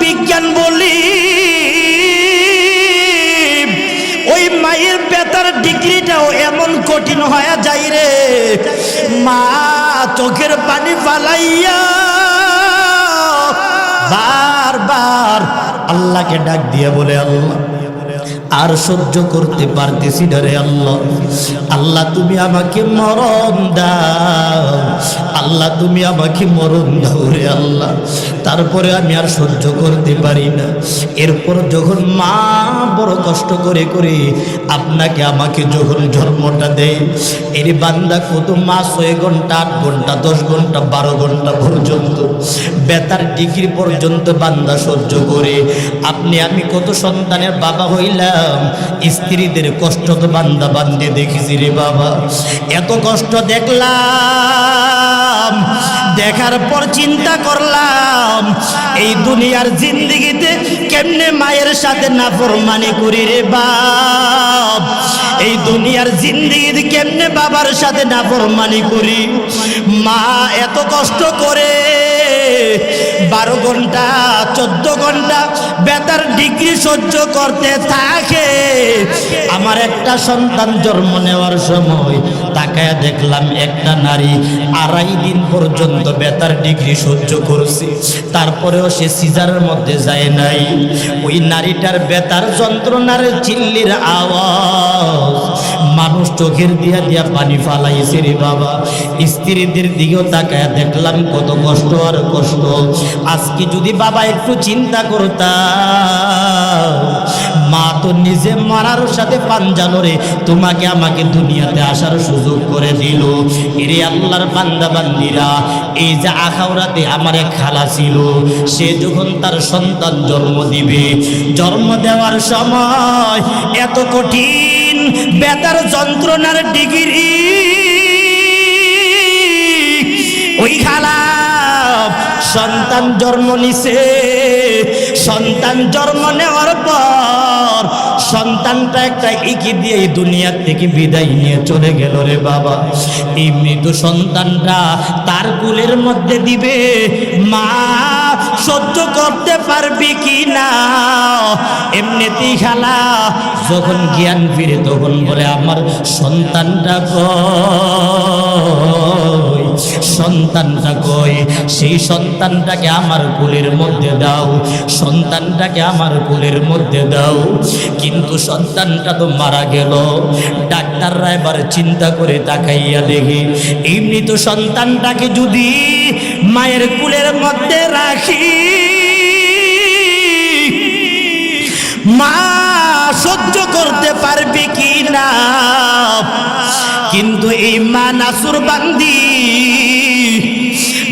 বিজ্ঞান বলি ওই মায়ের ব্যথার ডিগ্রিটাও এমন কঠিন হয়ে যায় রে, মা চোখের পানি ফালাইয়া বারবার আল্লাহকে ডাক দিয়ে বলে, আল্লাহ আর সহ্য করতে পারতেছি না রে আল্লাহ, আল্লাহ তুমি আমাকে মরণ দাও, আল্লাহ তুমি আমাকে মরণ দাও রে আল্লাহ। তারপরে আমি আর সহ্য করতে পারি না। এরপর যখন মা বড় কষ্ট করে করে আপনাকে আমাকে যখন জন্মটা দেয়, এর বান্দা কত মাস 6 ঘন্টা 8 ঘন্টা 10 ঘন্টা 12 ঘন্টা পর্যন্ত ব্যথার ডিগ্রি পর্যন্ত বান্দা সহ্য করে। আপনি আমি কত সন্তানের বাবা হইলাম, স্ত্রীদের কষ্ট তো বান্দা বান্দে দেখেছি রে বাবা। এত কষ্ট দেখলাম, দেখার পর চিন্তা করলাম এই দুনিয়ার জিন্দেগিতে কেমনে মায়ের সাথে নাফরমানি করি রে বাপ, এই দুনিয়ার জিন্দেগিতে কেমনে বাবার সাথে নাফরমানি করি। মা এত কষ্ট করে 12 ঘন্টা 14 ঘন্টা ব্যথার ডিগ্রি সহ্য করতে থাকে। আমার একটা সন্তান জন্ম নেওয়ার সময় তাকায় দেখলাম একটা নারী 2.5 দিন পর্যন্ত ব্যথার ডিগ্রি সহ্য করছে, তারপরেও সে সিজারের মধ্যে যায় নাই। ওই নারীটার ব্যথার যন্ত্রণার চিল্লির আওয়াজ মানুষ চোখের দিয়া দিয়া পানি ফালাইছে রে বাবা। স্ত্রীদের দিকেও তাকায় দেখলাম কত কষ্ট আর কষ্ট। আজকে যদি বাবা একটু চিন্তা করতাম, মা তো নিজে মারার সাথে পাঞ্জা লড়ে তোমাকে আমাকে দুনিয়াতে আসার সুযোগ করে দিল। এরে আল্লাহর বান্দা বান্দিরা, এই যে আখাউড়াতে আমার এক খালা ছিল, সে যখন তার সন্তান জন্ম দিবে, জন্ম দেওয়ার সময় এত কঠিন ব্যথার যন্ত্রণার ডিগ্রি ওই খালা সন্তান জন্ম নিছে। সন্তান জন্ম নেওয়ার পর সন্তানটা একটা ইকি দিয়ে এই দুনিয়া থেকে বিদায় নিয়ে চলে গেল রে বাবা। এই মৃত সন্তানটা তার কুলের মধ্যে দিবে, মা সহ্য করতে পারবি কি না? এমনিতেই খালা যখন জ্ঞান ফিরে তখন বলে, আমার সন্তানটা কই, সন্তানটা কই, সেই সন্তানটাকে আমার কোলের মধ্যে দাও, সন্তানটাকে আমার কোলের মধ্যে দাও। কিন্তু সন্তানটা তো মারা গেল। ডাক্তাররা এবার চিন্তা করে তাকাইয়া দেখে, এই মৃত সন্তানটাকে যদি মায়ের কোলের মধ্যে রাখি, মা সহ্য করতে পারবে কি না? কিন্তু এই মা নাসুর বান্দি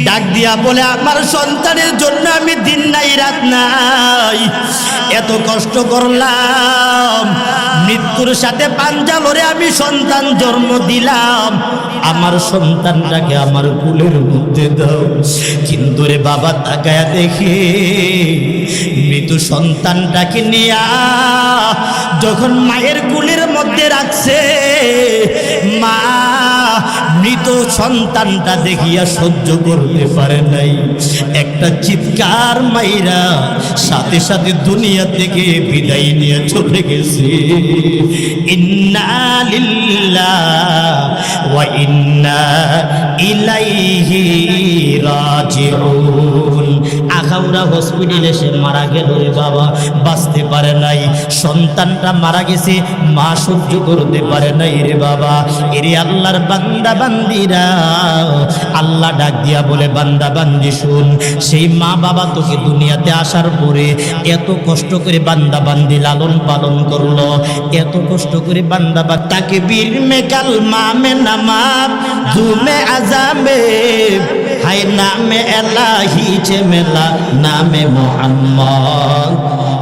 ডাক দিয়া বলে, আমার সন্তানের জন্য আমি দিন নাই রাত নাই এত কষ্ট করলাম, মৃত্যুর সাথে পাঞ্জা লড়ে আমি সন্তান জন্ম দিলাম, আমার সন্তানটাকে আমার কুলের মধ্যে দাও। কিন্তু রে বাবা তাকায়া দেখে মৃত সন্তানটাকে নিয়া যখন মায়ের কুলের মধ্যে রাখছে, মা মৃত সন্তানটা দেখিয়া সহ্য করতে পারে নাই, একটা চিৎকার মাইরা সাথে সাথে দুনিয়া থেকে বিদায় নিয়ে চলে গেছে। ইন্না লিল্লাহি ওয়া ইন্না ইলাইহি রাজিউন। আখাউড়া হসপিটালে সে মারা গেল রে বাবা, বাঁচতে পারে নাই। সন্তানটা মারা গেছে, মা সহ্য করতে পারে নাই রে বাবা। এরে আল্লাহর বান্দা বান্দিরা, আল্লাহ ডাক দিয়া বলে, বান্দা বান্দি শুন, সেই মা বাবা তোকে দুনিয়াতে আসার পরে এত কষ্ট করে বান্দা বান্দি লালন পালন করলো, এত কষ্ট করে বান্দা বা তাকে বীর মে কালমা মে নামাজ ধুমে আজামে হায় নামে এলাহি চে মেলা নামে মোহাম্মদ,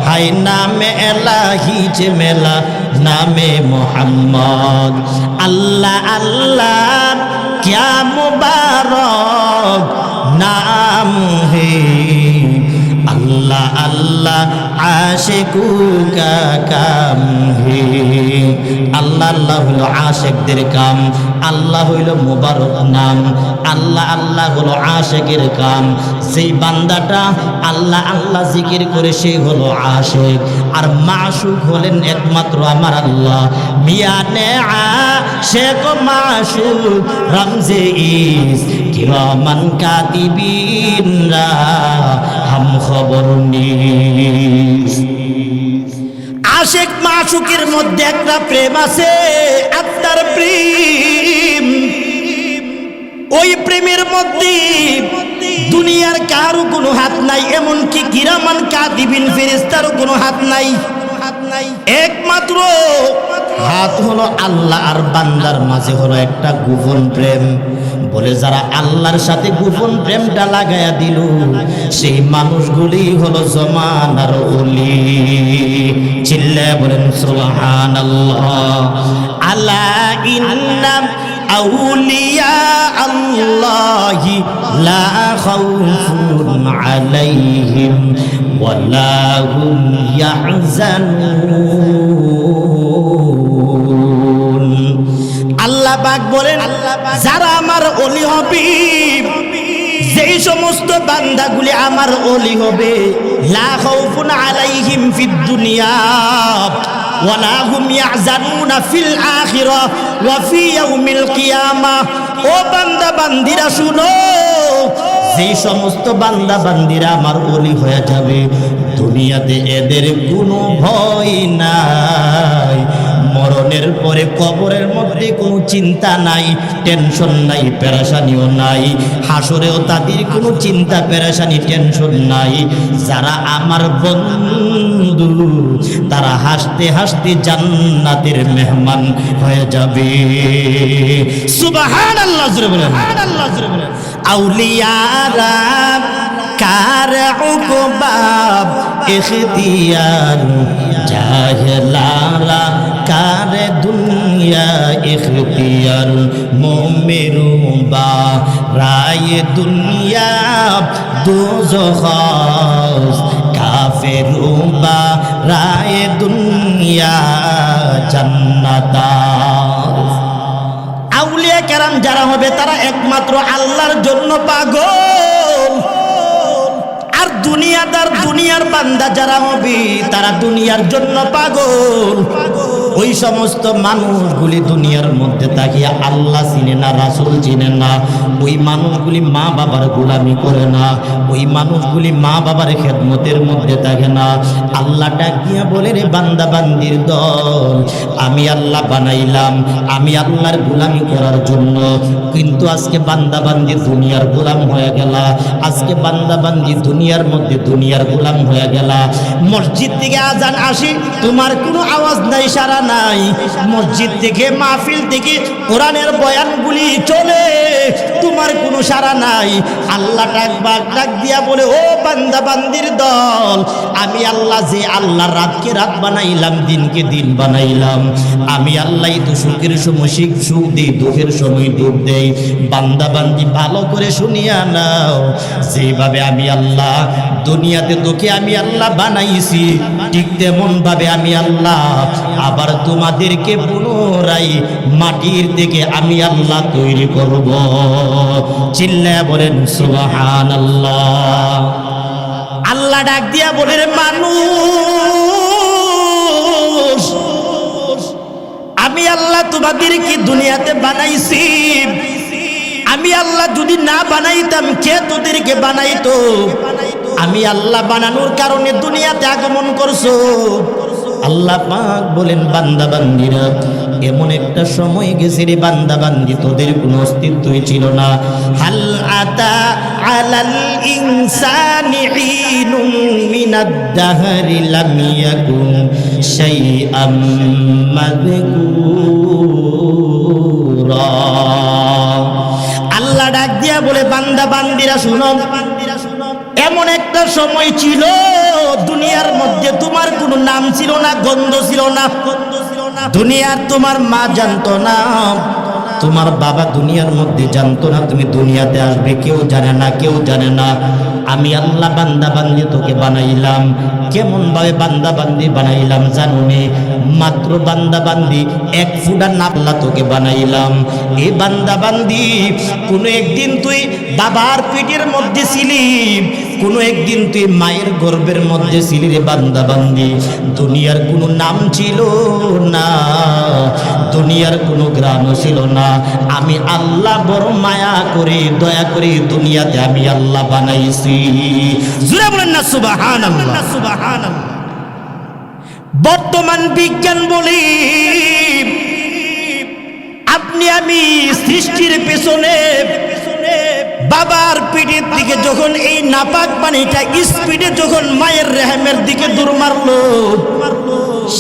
হায় নামে এলাহি চে মেলা নামে মোহাম্মদ। আল্লাহ আল্লাহ क्या मुबारक नाम है, अल्लाह আল্লাহ আশিকুকা কাম হে। আল্লাহ আল্লাহ হলো আশিকদের কাম, আল্লাহ হইল মুবারক নাম, আল্লাহ আল্লাহ হলো আশিকের কাম। যেই বান্দাটা আল্লাহ আল্লাহ জিকির করে সে হলো আশিক, আর মাশুক হলেন একমাত্র আমার আল্লাহ। মিয়ানে আশিক মাশুক রমজে ইস কিরামান কাতিবিনরা হাম খবর নিস। আশিক মাশুকের মধ্যে একটা প্রেম আছে, আত্মার প্রেম। ওই প্রেমের মধ্যে দুনিয়ার কারো কোনো হাত নাই, এমনকি কিরামান কাতিবিন ফেরেশতারও কোনো হাত নাই। একমাত্র হাত হলো আল্লাহ আর বান্দার মাঝে হলো একটা গোপন প্রেম। বলে যারা আল্লাহর সাথে গোপন প্রেমটা লাগায়া দিল সেই মানুষগুলি হলো জমানার ওলি। চিল্লায়া বলেন সুবহানাল্লাহ। আলা ইন্না আউলিয়া আল্লাহি লা খাউফুন আলাইহিম ওয়ালা হুম ইয়াহজানুন। আল্লাহ পাক বলেন যারা আমার ওলি হবে, যেই সমস্ত বান্দাগুলি আমার ওলি হবে, লা খাউফুন আলাইহিম ফিদ দুনিয়া ওয়ালা হুম ইয়াহজানুনা ফিল আখিরাহ ওয়া ফি ইয়াউমিল কিয়ামাহ। ও বান্দা বান্দিরা শুনো, যেই সমস্ত বান্দা বান্দিরা আমার ওলি হয়ে যাবে, দুনিয়াতে এদের কোনো ভয় নাই, মরণের পরে কবরের মধ্যে কোনো চিন্তা নাই, টেনশন নাই, পেরেশানিও নাই, হাসরেও তাদের কোনো চিন্তা পেরেশানি টেনশন নাই। যারা আমার বন্ধু তারা হাসতে হাসতে জান্নাতের মেহমান হয়ে যাবে। সুবহানাল্লাহ জোরে বলেন। আউলিয়ারা কার উকবাব ইখতিয়ার, জাহেলারা কার দুনিয়া ইখতিয়ার, মুমিনু বা রায়ে দুনিয়া দোজখ, কাফেরু বা রায়ে দুনিয়া জান্নাত। আউলিয়া কেরাম যারা হবে তারা একমাত্র আল্লাহর জন্য পাগল, আর দুনিয়াদার দুনিয়ার বান্দা যারা হবে তারা দুনিয়ার জন্য পাগল। ওই সমস্ত মানুষগুলি দুনিয়ার মধ্যে তাকিয়ে আল্লাহ চিনে না, রাসূল চিনে না, ওই মানুষগুলি মা বাবার গোলামি করে না, ওই মানুষগুলি মা বাবার খেদমতের মধ্যে থাকে না। আল্লাহ ডাক দিয়া বলে, রে বান্দা বান্দির দল, আমি আল্লাহ বানাইলাম আমি আল্লাহর গোলামি করার জন্য, কিন্তু আজকে বান্দা বান্দি দুনিয়ার গোলাম হয়ে গেলা, আজকে বান্দা বান্দি দুনিয়ার মধ্যে দুনিয়ার গোলাম হয়ে গেলা। মসজিদ থেকে আজান আসি, তোমার কোনো আওয়াজ নাই, সারা নাই। মসজিদ থেকে মাহফিল থেকে কোরআনের বয়ানগুলি চলে, তোমার কোনো সারা নাই। আল্লাহ ডাক দিয়া বলে, ও বান্দা বান্দির দল, আমি আল্লাহ যে আল্লাহ রাতকে রাত বানাইলাম, দিনকে দিন বানাইলাম, আমি আল্লাহ তো সুখের সময় সুখ দিই, দুঃখের সময় দুঃখ দেই। বান্দা বান্দি ভালো করে শুনিয়া নাও, যেভাবে আমি আল্লাহ দুনিয়াতে তোকে আমি আল্লাহ বানাইছি, ঠিক তেমন ভাবে আমি আল্লাহ আবার তোমাদেরকে পুনরায় মাটির থেকে আমি আল্লাহ তৈরি করব। চিল্লায়া বলেন সুবহানাল্লাহ। আল্লাহ ডাক দিয়া বলে, রে মানুষ, আমি আল্লাহ তোমাদেরকে দুনিয়াতে বানাইছি, আমি আল্লাহ যদি না বানাইতাম কে তোদেরকে বানাইতো? আমি আল্লাহ বানানোর কারণে দুনিয়াতে আগমন করছো। আল্লাহ পাক বলেন, বান্দা বান্দিরা, এমন একটা সময় গেছে রে বান্দা বান্দি তোদের কোনো অস্তিত্বই ছিল না। হাল আতা আলাল ইনসানি হিনুম মিনাদ দাহরি লাম ইয়াকুন শাইআম মাযকুরা। আল্লাহ ডাক দিয়া বলে, বান্দা বান্দিরা শুনো, এমন একটা সময় ছিল দুনিয়ার মধ্যে তোমার কোনো নাম ছিল না, গন্ধ ছিল না, দুনিয়ার তোমার মা জানতো না, তোমার বাবা দুনিয়ার মধ্যে জানতো না তুমি দুনিয়াতে আসবে, কেউ জানে না, কেউ জানে না। আমি আল্লাহ বান্দা বান্দি তোকে বানাইলাম। কেমন ভাবে বান্দা বান্দি বানাইলাম জানো নে? মাত্র বান্দা বান্দি 1 ফুটা নাপলা তোকে বানাইলাম। এই বান্দা বান্দি কোনো একদিন তুই বাবার পেটের মধ্যে ছিলি, কোনো একদিন তুই মায়ের গর্ভের মধ্যে ছিলি রে বান্দা বান্দি। দুনিয়ার কোনো নাম ছিল না, দুনিয়ার কোনো গ্রামও ছিল না। আমি আল্লাহ বড় মায়া করে দয়া করে দুনিয়াতে আমি আল্লাহ বানাইছি। জোরে বলেন না সুবহানাল্লাহ, সুবহানাল্লাহ। বর্তমান বিজ্ঞান বলি আপনি আমি সৃষ্টির পেছনে বাবার পিঠের দিকে যখন এই নাপাক পানিটা স্পিডে যখন মায়ের রেহেমের দিকে দূর মারলো,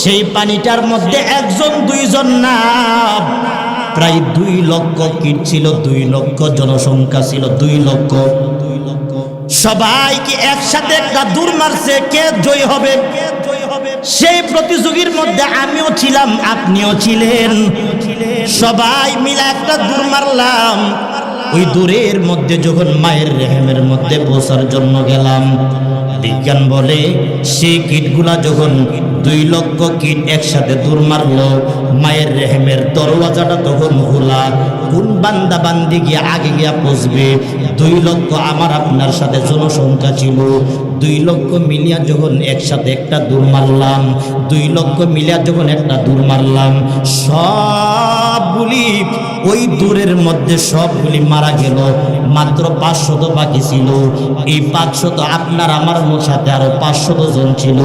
সেই পানিটার মধ্যে 1 2 জন না, প্রায় 2 লক্ষ কীট ছিল, 2 লক্ষ জনসংখ্যা ছিল, 2 লক্ষ। সবাইকে একসাথে একটা দূর মারছে, কে জয় হবে? সেই প্রতিযোগীর মধ্যে আমিও ছিলাম, আপনিও ছিলেন। সবাই মিলে একটা দূর মারলাম। ওই দূরের মধ্যে যখন মায়ের রেহেমের মধ্যে পৌঁছার জন্য গেলাম, বিজ্ঞান বলে সেই কীটগুলা যখন 2 লক্ষ কীট একসাথে দূর মারলো, মায়ের রেহেমের দরওয়াজাটা তখন খোলা। কোন বান্দা বান্দি গিয়ে আগে গিয়া পৌঁছবে? 2 লক্ষ আমার আপনার সাথে জনসংখ্যা ছিল, 2 লক্ষ মিলিয়া যখন একসাথে একটা দূর মারলাম, 2 লক্ষ মিলিয়া যখন একটা দূর মারলাম, সবগুলি ওই দূরের মধ্যে সবগুলি মারা গেল। মাত্র 500 বাকি ছিল। এই 500 আপনার আমার সাথে আরো 500 জন ছিল।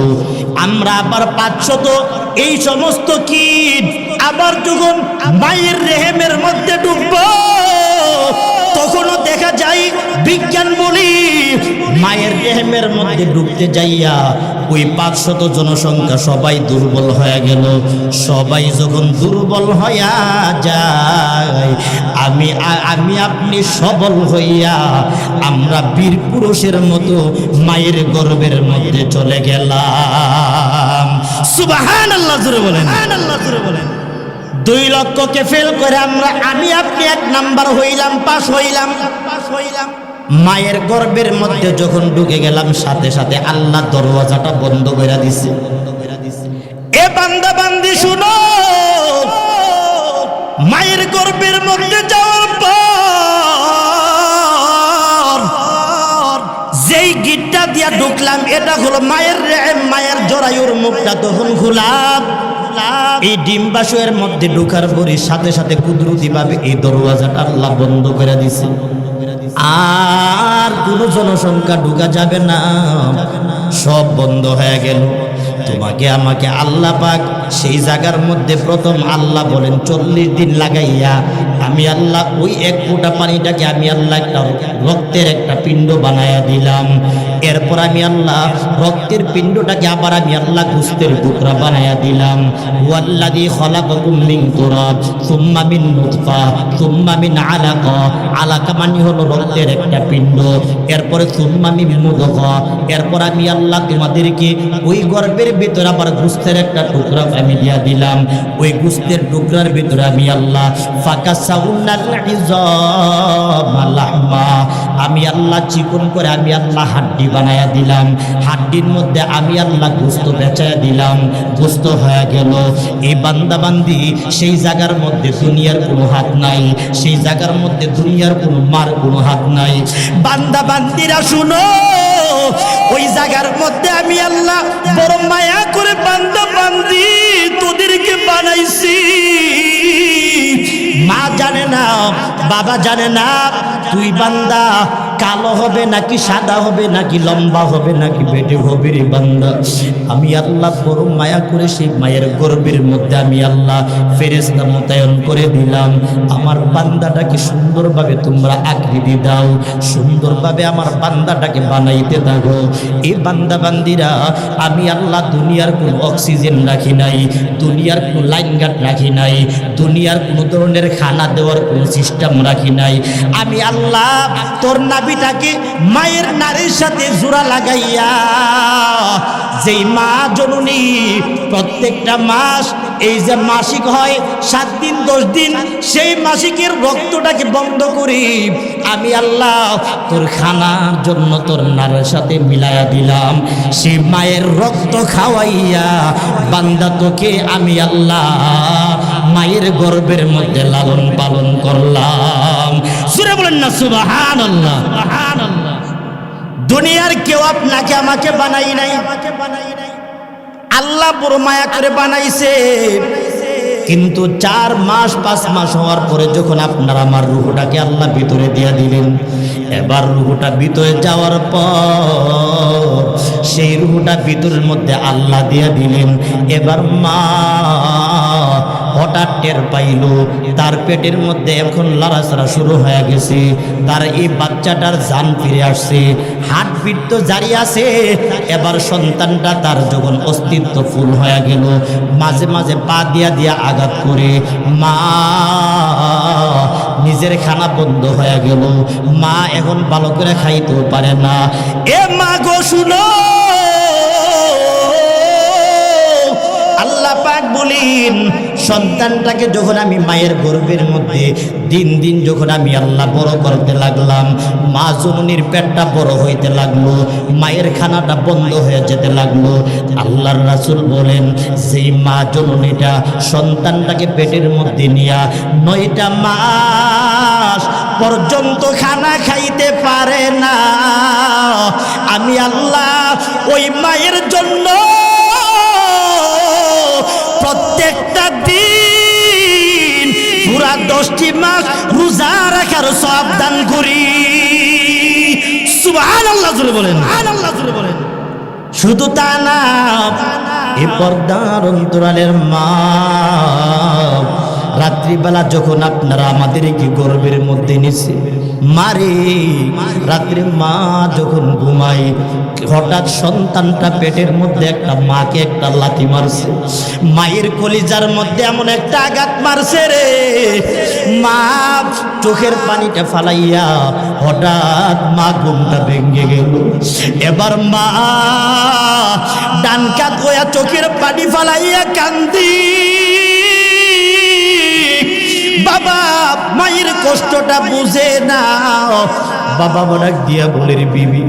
আমরা আবার 500 এই সমস্ত কীট আবার যখন মায়ের রেহেমের মধ্যে ঢুকবো, তখনও দেখা যায় বিজ্ঞান বলি মায়ের রেহেমের মধ্যে ঢুকতে যাইয়া ওই 500 জনসংখ্যা সবাই দুর্বল হয়ে গেল। সবাই যখন দুর্বল হইয়া যায়, আমি আপনি সবল হইয়া আমরা বীর পুরুষের মতো মায়ের গর্ভের মধ্যে চলে গেলাম। সুবহানাল্লাহ, জোরে বলেন, সুবহানাল্লাহ, জোরে বলেন। 2 লক্ষকে ফেল করে আমি আপনি 1 নাম্বার হইলাম, পাস হইলাম। মায়ের গর্ভের মধ্যে যখন ঢুকে গেলাম, সাথে সাথে আল্লাহ দরওয়াজাটা বন্ধ করে দিছে। এ বান্দা বান্দি শুনো, মায়ের গর্ভের মধ্যে যাওয়ার পর যেই গিটটা দিয়া ঢুকলাম, এটা হলো মায়ের রেহেম, মায়ের জরায়ুর মুখটা তখন খোলাম। এই ডিম্বাশয়ের মধ্যে ঢুকার পরে সাথে সাথে কুদরতি ভাবে এই দরওয়াজাটা আল্লাহ বন্ধ করে দিছে। আর কোনো জনসংখ্যা ঢুকা যাবে না, সব বন্ধ হয়ে গেল। তোমাকে আমাকে আল্লাহ পাক সেই জায়গার মধ্যে প্রথম আল্লাহ বলেন 40 দিন লাগাইয়া আমি আল্লাহ ওই 1 ফোঁটা পানিটাকে আমি আল্লাহ একটা রক্তের একটা পিণ্ড বানায়া দিলাম। এরপর আমি আল্লাহ রক্তের পিণ্ডটাকে আবার আমি আল্লাহ গোশতের টুকরা বানায়া দিলাম। ওয়াল্লাযী খলাকাকুম মিন তুরাব সুম্মা মিন নুতফা সুম্মা মিন আলাকা। আলাকা মানে হলো রক্তের একটা পিণ্ড। এরপরে সুম্মা মিন মুদগা। এরপর আমি আল্লাহ তোমাদেরকে ওই গর্ভের ভিতরে আবার গোশতের একটা টুকরা আমি দিয়া দিলাম। ওই গোশতের টুকরার ভিতরে আমি আল্লাহ ফাকাসাউনাল ইযামা লাহমা, আমি আল্লাহ চিকন করে আমি আল্লাহ হাড্ডি বানায়া দিলাম। হাড্ডির মধ্যে আমি আল্লাহ গোশত বেচায়া দিলাম। গোশত হয়ে গেল। এই বান্দা বান্দি সেই জায়গার মধ্যে দুনিয়ার কোনো হাত নাই, সেই জায়গার মধ্যে দুনিয়ার কোনো মার কোনো হাত নাই। বান্দা বান্দিরা শুনো, ওই জায়গার মধ্যে আমি আল্লাহ বড় মায়া করে বান্দা বান্দি তোদেরকে বানাইছি। মা জানে না, বাবা জানে না তুই বান্দা কালো হবে নাকি সাদা হবে নাকি লম্বা হবে নাকি বেটে হবে রে বান্দা। আমি আল্লাহ বড় মায়া করে সেই মায়ের গর্ভের মধ্যে আমি আল্লাহ ফেরেশতা মোতায়েন করে দিলাম। আমার বান্দাটাকে সুন্দরভাবে তোমরা আকৃতি দাও, সুন্দরভাবে আমার বান্দাটাকে বানাইতে থাকো। এই বান্দা বান্দিরা আমি আল্লাহ দুনিয়ার কোনো অক্সিজেন রাখি নাই, দুনিয়ার কোনো লাইন গার্ড রাখি নাই, দুনিয়ার কোনো ধরনের খানা দেওয়ার কোনো সিস্টেম রাখি নাই। আমি আল্লাহ তোর নাভিটাকে মায়ের নারীর সাথে জোড়া লাগাইয়া যেই মা জননী প্রত্যেকটা মাস এই যে মাসিক হয় 7 দিন 10 দিন, সেই মাসিকের রক্তটাকে বন্ধ করি আমি আল্লাহ তোর খানার জন্য তোর নারের সাথে মিলায়া দিলাম। সেই মায়ের রক্ত খাওয়াইয়া বান্দা তোকে আমি আল্লাহ মায়ের গর্ভের মধ্যে লালন পালন করলাম। সুরে বলেন না সুবহানাল্লাহ। সুবহানাল্লাহ। দুনিয়ার কেউ আপনাকে আমাকে বানাই নাই, আল্লাহ বড় মায়া করে বানাইছে। কিন্তু 4 মাস 5 মাস হওয়ার পরে যখন আপনার আমার রূহটাকে আল্লাহ ভিতরে দিয়া দিলেন, এবার রূহটা ভিতরে যাওয়ার পর সেই রূহটা ভিতরের মধ্যে আল্লাহ দিয়া দিলেন। এবার মা হঠাৎ টের পাইল তার পেটের মধ্যে এখন লড়াচড়া শুরু হয়ে গেছে, তার এই বাচ্চাটার জান ফিরে আসছে, হার্টবিট তো জারি আছে। এবার সন্তানটা তার যখন অস্তিত্ব ফুল হয়ে গেল, মাঝে মাঝে পা দিয়া দিয়া আঘাত করে মা নিজের খানা বন্ধ হয়ে গেল। মা এখন ভালো করে খাইতেও পারে না। এ মা গো শুনো, আল্লাহ পাক বলেন সন্তানটাকে যখন আমি মায়ের গর্ভের মধ্যে দিন দিন যখন আমি আল্লাহ বড় করতে লাগলাম, মা জননীর পেটটা বড় হইতে লাগলো, মায়ের খানাটা বন্ধ হয়ে যেতে লাগলো। আল্লাহর রাসূল বলেন যেই মা জননীটা সন্তানটাকে পেটের মধ্যে নিয়া 9টা মাস পর্যন্ত খানা খাইতে পারে না, আমি আল্লাহ ওই মায়ের জন্য প্রত্যেকটা দিন পুরা 10টি মাস রোজা রাখার সওয়াব দান করি। সুবহানাল্লাহ জোরে বলেন। সুবহানাল্লাহ জোরে বলেন। শুধু তা না, এই পর্দার অন্তরালের মা রাত্রিবেলা যখন আপনারা আমাদেরকে গর্ভের মধ্যে নিছে মারে, রাত্রে মা যখন ঘুমায় হঠাৎ সন্তানটা পেটের মধ্যে একটা মাকে একটা লাথি মারছে, মায়ের কলিজার মধ্যে এমন একটা আঘাত মারছে রে, মা চোখের পানিটা ফালাইয়া হঠাৎ মা ঘুমটা ভেঙে গেল। এবার মা ডান কাত হইয়া চোখের পানি ফালাইয়া কান্দি, বাবা মায়ের কষ্টটা বুঝে না। বাবা ডাক দিয়া বলে রে বিবি,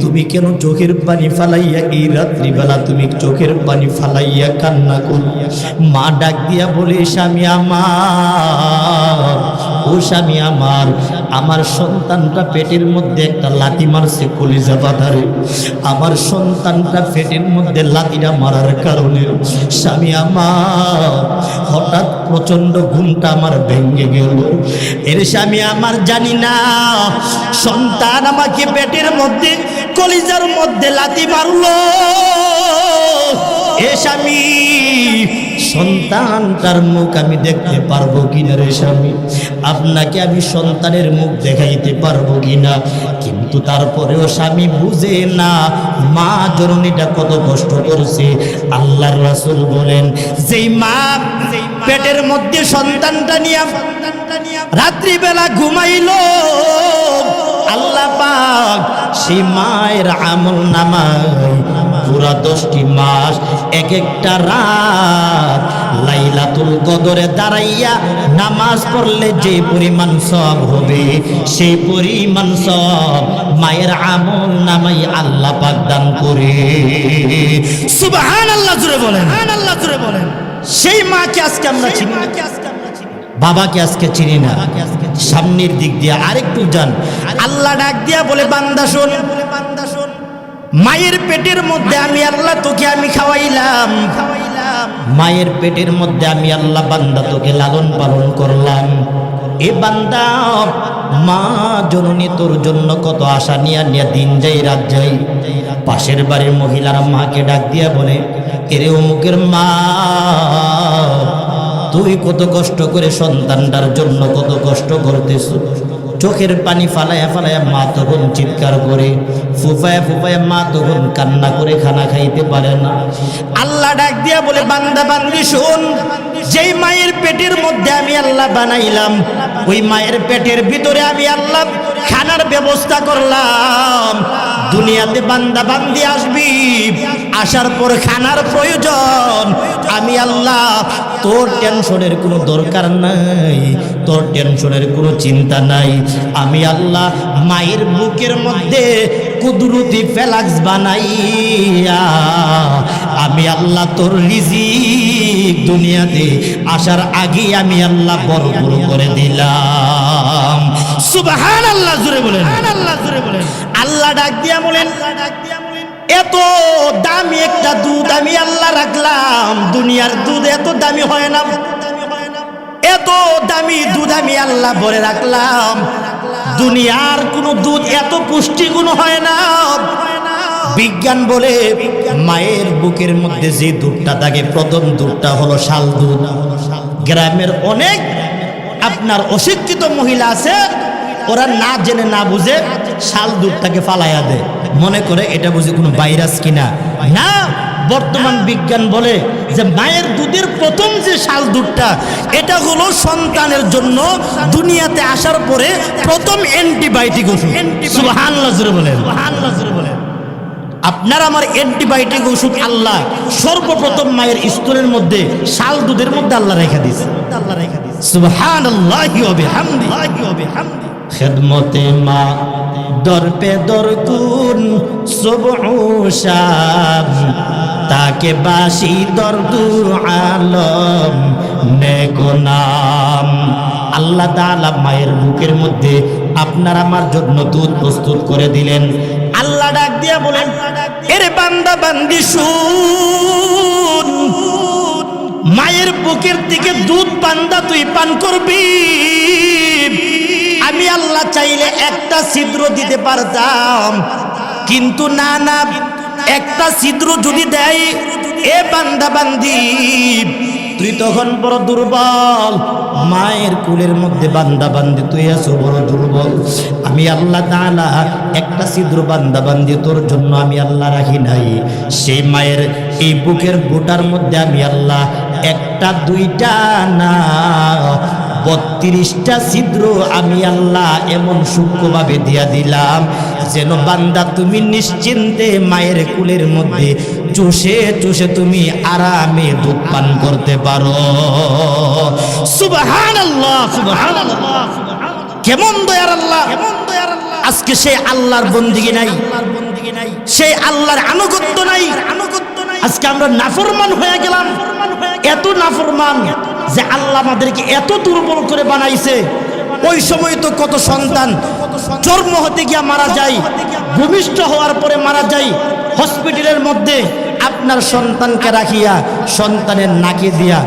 তুমি কেন চোখের পানি ফালাইয়া এই রাত্রিবেলা তুমি চোখের পানি ফালাইয়া কান্না করি? মা ডাক দিয়া বলে স্বামী আমার, ও স্বামী আমার, আমার সন্তানটা পেটের মধ্যে একটা লাথি মারছে কলিজা বাঁধারে, আমার সন্তানটা পেটের মধ্যে লাথিটা মারার কারণে স্বামী আমার হঠাৎ প্রচন্ড ঘুমটা আমার ভেঙে গেল। এর স্বামী আমার জানি না সন্তান আমাকে পেটের মধ্যে কলিজার মধ্যে লাথি মারলো। এ স্বামী সন্তানটার মুখ আমি দেখতে পারবো কিনা রে স্বামী, আপনাকে আমি সন্তানের মুখ দেখাইতে পারবো কিনা? কিন্তু তারপরেও স্বামী বুঝে না মা জননীটা কত কষ্ট করছে। আল্লাহর রাসূল বলেন যেই মা পেটের মধ্যে সন্তানটা নিয়ে রাত্রিবেলা ঘুমাইলো, আল্লাহ পাক সেই মায়ের আমল নামায় পুরা 10টি মাস এক একটা রাত লাইলাতুল কদরে দাঁড়াইয়া নামাজ পড়লে যে পরিমাণ সওয়াব হবে সেই পরিমাণ সওয়াব মায়ের আমল নামাই আল্লাহ পাক দান করে। সুবহানাল্লাহ জোরে বলেন। সুবহানাল্লাহ জোরে বলেন। সেই মাকে আজকে আমরা চিনি না, বাবাকে আজকে চিনি না। সামনের দিক দিয়ে আরেকটু যান, আল্লাহ ডাক দিয়া বলে বান্দা শোন, মায়ের পেটের মধ্যে আমি আল্লাহ তোকে আমি খাওয়াইলাম, মায়ের পেটের মধ্যে আমি আল্লাহ বান্দা তোকে লালন পালন করলাম। এ বান্দা মা জননী তোর জন্য কত আশা নিয়া নিয়া দিন যাই রাত যাই। পাশের বাড়ির মহিলারা মাকে ডাক দিয়া বলে, এরে অমুকের মা, তুই কত কষ্ট করে সন্তানটার জন্য কত কষ্ট করতেছ। চোখের পানি ফালাইয়া ফালাইয়া মা তখন চিৎকার করে, ফুফায়া ফুফায়া মা তখন কান্না করে খানা খাইতে পারে না। আল্লাহ ডাক দিয়া বলে বান্দা বান্দি শোন, যেই মায়ের পেটের মধ্যে আমি আল্লাহ বানাইলাম ওই মায়ের পেটের ভিতরে আমি আল্লাহ খানার ব্যবস্থা করলাম। দুনিয়াতে বান্দা বান্দি আসবি, আসার পর খানার প্রয়োজন, আমি আল্লাহ তোর টেনশনের কোনো দরকার নাই, তোর টেনশনের কোনো চিন্তা নাই। আমি আল্লাহ মায়ের বুকের মধ্যে কুদরতি ফ্লাক্স বানাইয়া আমি আল্লাহ তোর রিজিক দুনিয়াতে আসার আগে আমি আল্লাহ বড় বড় করে দিলাম। সুবহানাল্লাহ, জোরে বলেন আল্লাহ, জোরে বলেন। আল্লাহ ডাক দিয়া বলেন, এত দামি একটা দুধ আমি আল্লাহ রাখলাম, দুনিয়ার দুধ এত দামি হয় না, এত দামি দুধ আমি আল্লাহ ভরে রাখলাম। দুনিয়ার কোন দুধ এত পুষ্টিগুণ হয় না। বিজ্ঞান বলে মায়ের বুকের মধ্যে যে দুধটা থাকে, প্রথম দুধটা হলো শাল দুধ। গ্রামের অনেক আপনার অশিক্ষিত মহিলা আছে, ওরা না জেনে না বুঝে শাল দুধটাকে ফালাইয়া দেয়, মনে করে এটা বুঝে কোনো ভাইরাস কিনা। না, বর্তমান বিজ্ঞান বলে যে মায়ের দুধের প্রথম যে শাল দুধটা, এটা হলো সন্তানের জন্য দুনিয়াতে আসার পরে প্রথম অ্যান্টিবায়োটিক ওষুধ। সুবহানাল্লাহ, জোরে বলেন সুবহানাল্লাহ, জোরে বলেন। আপনার আমার অ্যান্টিবায়োটিক ওষুধ আল্লাহ সর্বপ্রথম মায়ের স্তনের মধ্যে শাল দুধের মধ্যে আল্লাহ রেখে দিয়েছে। আল্লাহ রেখে দিয়েছে। সুবহানাল্লাহি ওয়া বিহামদিহি। খেদমতে মা দর পে দর কুন সুবহু শাম, তাকে বাসি দর দু আলম নেকো নাম। আল্লাহ তাআলা মায়ের বুকের মধ্যে আপনার আমার জন্য দুধ প্রস্তুত করে দিলেন। আল্লাহ ডাক দিয়া বলেন, এরে বান্দা বান্দি শুন, মায়ের বুকের থেকে দুধ বান্দা তুই পান করবি। আমি আল্লাহ চাইলে একটা ছিদ্র দিতে পারতাম, কিন্তু না না, একটা ছিদ্র যদি দেয়, এ বান্দা বান্দি তুই তখন বড় দুর্বল। মায়ের কুলের মধ্যে বান্দা বান্দি তুই আছো বড় দুর্বল। আমি আল্লাহ তাআলা একটা ছিদ্র বান্দা বান্দি তোর জন্য আমি আল্লাহ রাখি নাই। সেই মায়ের এই বুকের বুটার মধ্যে আমি আল্লাহ একটা দুইটা না 32টা ছিদ্র আমি আল্লাহ এমন সূক্ষ্মভাবে দিয়া দিলাম, যেন বান্দা তুমি নিশ্চিন্তে মায়ের কুলের মধ্যে চুষে চুষে তুমি আরামে দুধ পান করতে পারো। সুবহানাল্লাহ, সুবহানাল্লাহ। কেমন দয়ার আল্লাহ! আজকে সেই আল্লাহর বন্দেগী নাই, সেই আল্লাহর আনুগত্য নাই। আজকে আমরা নাফরমান হয়ে গেলাম, এত নাফরমান যে আল্লাহ আমাদেরকে এত দুর্বল করে বানাইছে। ওই সময় তো কত সন্তান জন্ম হতে গিয়া মারা যায়, ভূমিষ্ঠ হওয়ার পরে মারা যায়। হসপিটালের মধ্যে আপনার সন্তানকে রাখিয়া সন্তানের নাকে দিয়া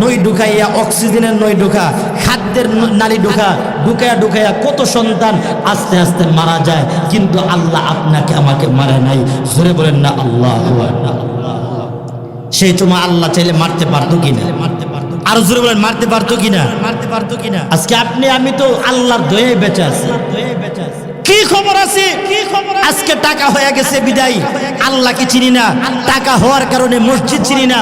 নই ঢুকাইয়া অক্সিজেনের নই ঢুকা, খাদ্যের নালী ঢুকাইয়া কত সন্তান আস্তে আস্তে মারা যায়। কিন্তু আল্লাহ আপনাকে আমাকে মারে নাই। জোরে বলেন না আল্লাহু আকবার। সেই সময় আল্লাহ চাইলে মারতে পারতো কিনা? আর জোরে বলেন মারতে পারতো কিনা? আজকে আপনি আমি তো আল্লাহর দয়ায় বেঁচে আছি। কি খবর আছে? আজকে টাকা হয়ে গেছে বিদায় আল্লাহকে চিনি না, টাকা হওয়ার কারণে মসজিদ চিনি না,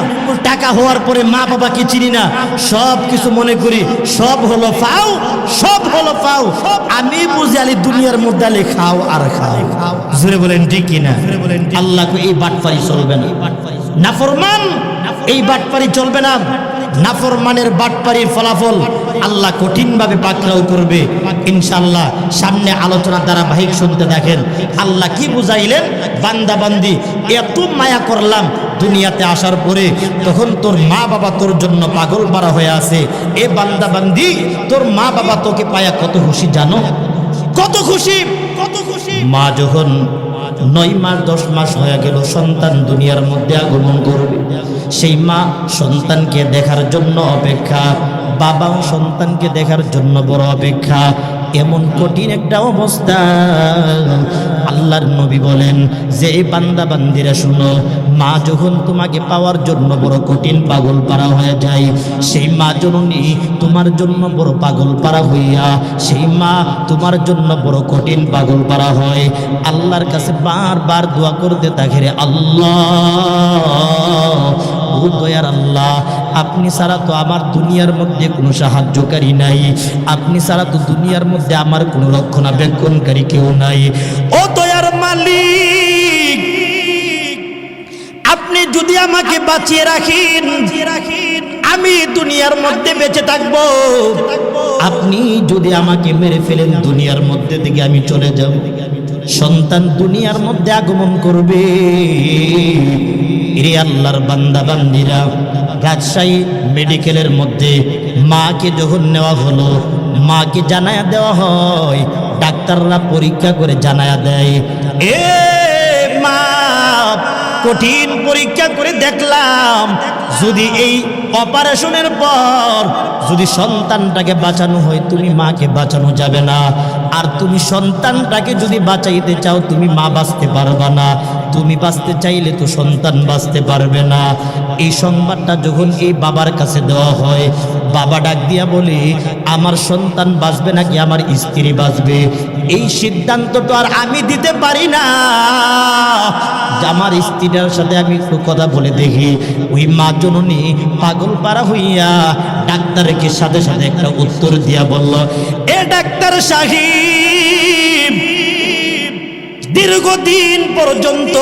টাকা হওয়ার পরে মা বাবাকে চিনি না। সব কিছু মনে করি সব হলো ফাও, সব হলো ফাও। আমি বুঝি আলি দুনিয়ার মধ্যে আলি খাও আর খাও। জোরে বলেন ঠিক কিনা? আল্লাহকে এই বাটপারি চলবে না। নাফরমান এই বাটপারি চলবে না। নাফরমানের বাটপারির ফলাফল আল্লাহ কঠিনভাবে পাকড়াও করবে ইনশাআল্লাহ। সামনে আলোচনা ধারাবাহিক শুনতে দেখেন আল্লাহ কি বুঝাইলেন। বান্দা বান্দি এত মায়া করলাম দুনিয়াতে আসার পরে, তখন তোর মা বাবা তোর জন্য পাগল পারা হয়ে আছে। এ বান্দা বান্দি, তোর মা বাবা তোকে পায়া কত খুশি জানো? কত খুশি, কত খুশি। মা যখন 9 মাস 10 মাস হয়ে গেল সন্তান দুনিয়ার মধ্যে আগমন করবে, সেই মা সন্তানকে দেখার জন্য অপেক্ষা, বাবাও সন্তানকে দেখার জন্য বড় অপেক্ষা। এমন কঠিন একটা অবস্থা। আল্লাহর নবী বলেন যে এই বান্দা বান্দিরা শুনো, মা যখন তোমাকে পাওয়ার জন্য বড় কঠিন পাগল পারা হয়ে যায়, সেই মা জননী তোমার জন্য বড় পাগল পারা হইয়া সেই মা তোমার জন্য বড় কঠিন পাগল পারা হয়। আল্লাহর কাছে বারবার দোয়া করতে থাকে, রে আল্লাহ, ও দয়ার আল্লাহ, আপনি ছাড়া তো আমার দুনিয়ার মধ্যে কোনো সাহায্যকারী নাই, আপনি ছাড়া তো দুনিয়ার মধ্যে আমার কোনো রক্ষণাবেক্ষণকারী কেউ নাই। ও দয়ার মালিক, আপনি যদি আমাকে বাঁচিয়ে রাখেন আমি দুনিয়ার মধ্যে বেঁচে থাকব, আপনি যদি আমাকে মেরে ফেলেন দুনিয়ার মধ্যে থেকে আমি চলে যাব। সন্তান দুনিয়ার মধ্যে আগমন করবে। এরে আল্লাহর বান্দা বান্দিরা, রাজশাহী মেডিকেলের মধ্যে মাকে যখন নেওয়া হলো, মাকে জানায়া দেওয়া হয়, ডাক্তাররা পরীক্ষা করে জানায়া দেয়, এ মা, কঠিন পরীক্ষা করে দেখলাম যদি এই অপারেশনের পর যদি সন্তানটাকে বাঁচানো হয় তুমি মাকে বাঁচানো যাবে না, আর তুমি সন্তানটাকে যদি বাঁচাইতে চাও তুমি মা বাঁচতে পারবে না, তুমি বাঁচতে চাইলে তো সন্তান বাঁচতে পারবে না। এই সংবাদটা যখন এই বাবার কাছে দেওয়া হয়, বাবা ডাক দিয়া বলে, আমার সন্তান বাঁচবে নাকি আমার স্ত্রী বাঁচবে এই সিদ্ধান্ত তো আর আমি দিতে পারি না, আমার স্ত্রীর সাথে আমি একটু কথা বলে দেখি। ওই মা জননী পাগল পারা হইয়া ডাক্তারকে সাথে সাথে একটা উত্তর দিয়া বলল, এ ডাক্তার সাহেব, দীর্ঘদিন পর্যন্ত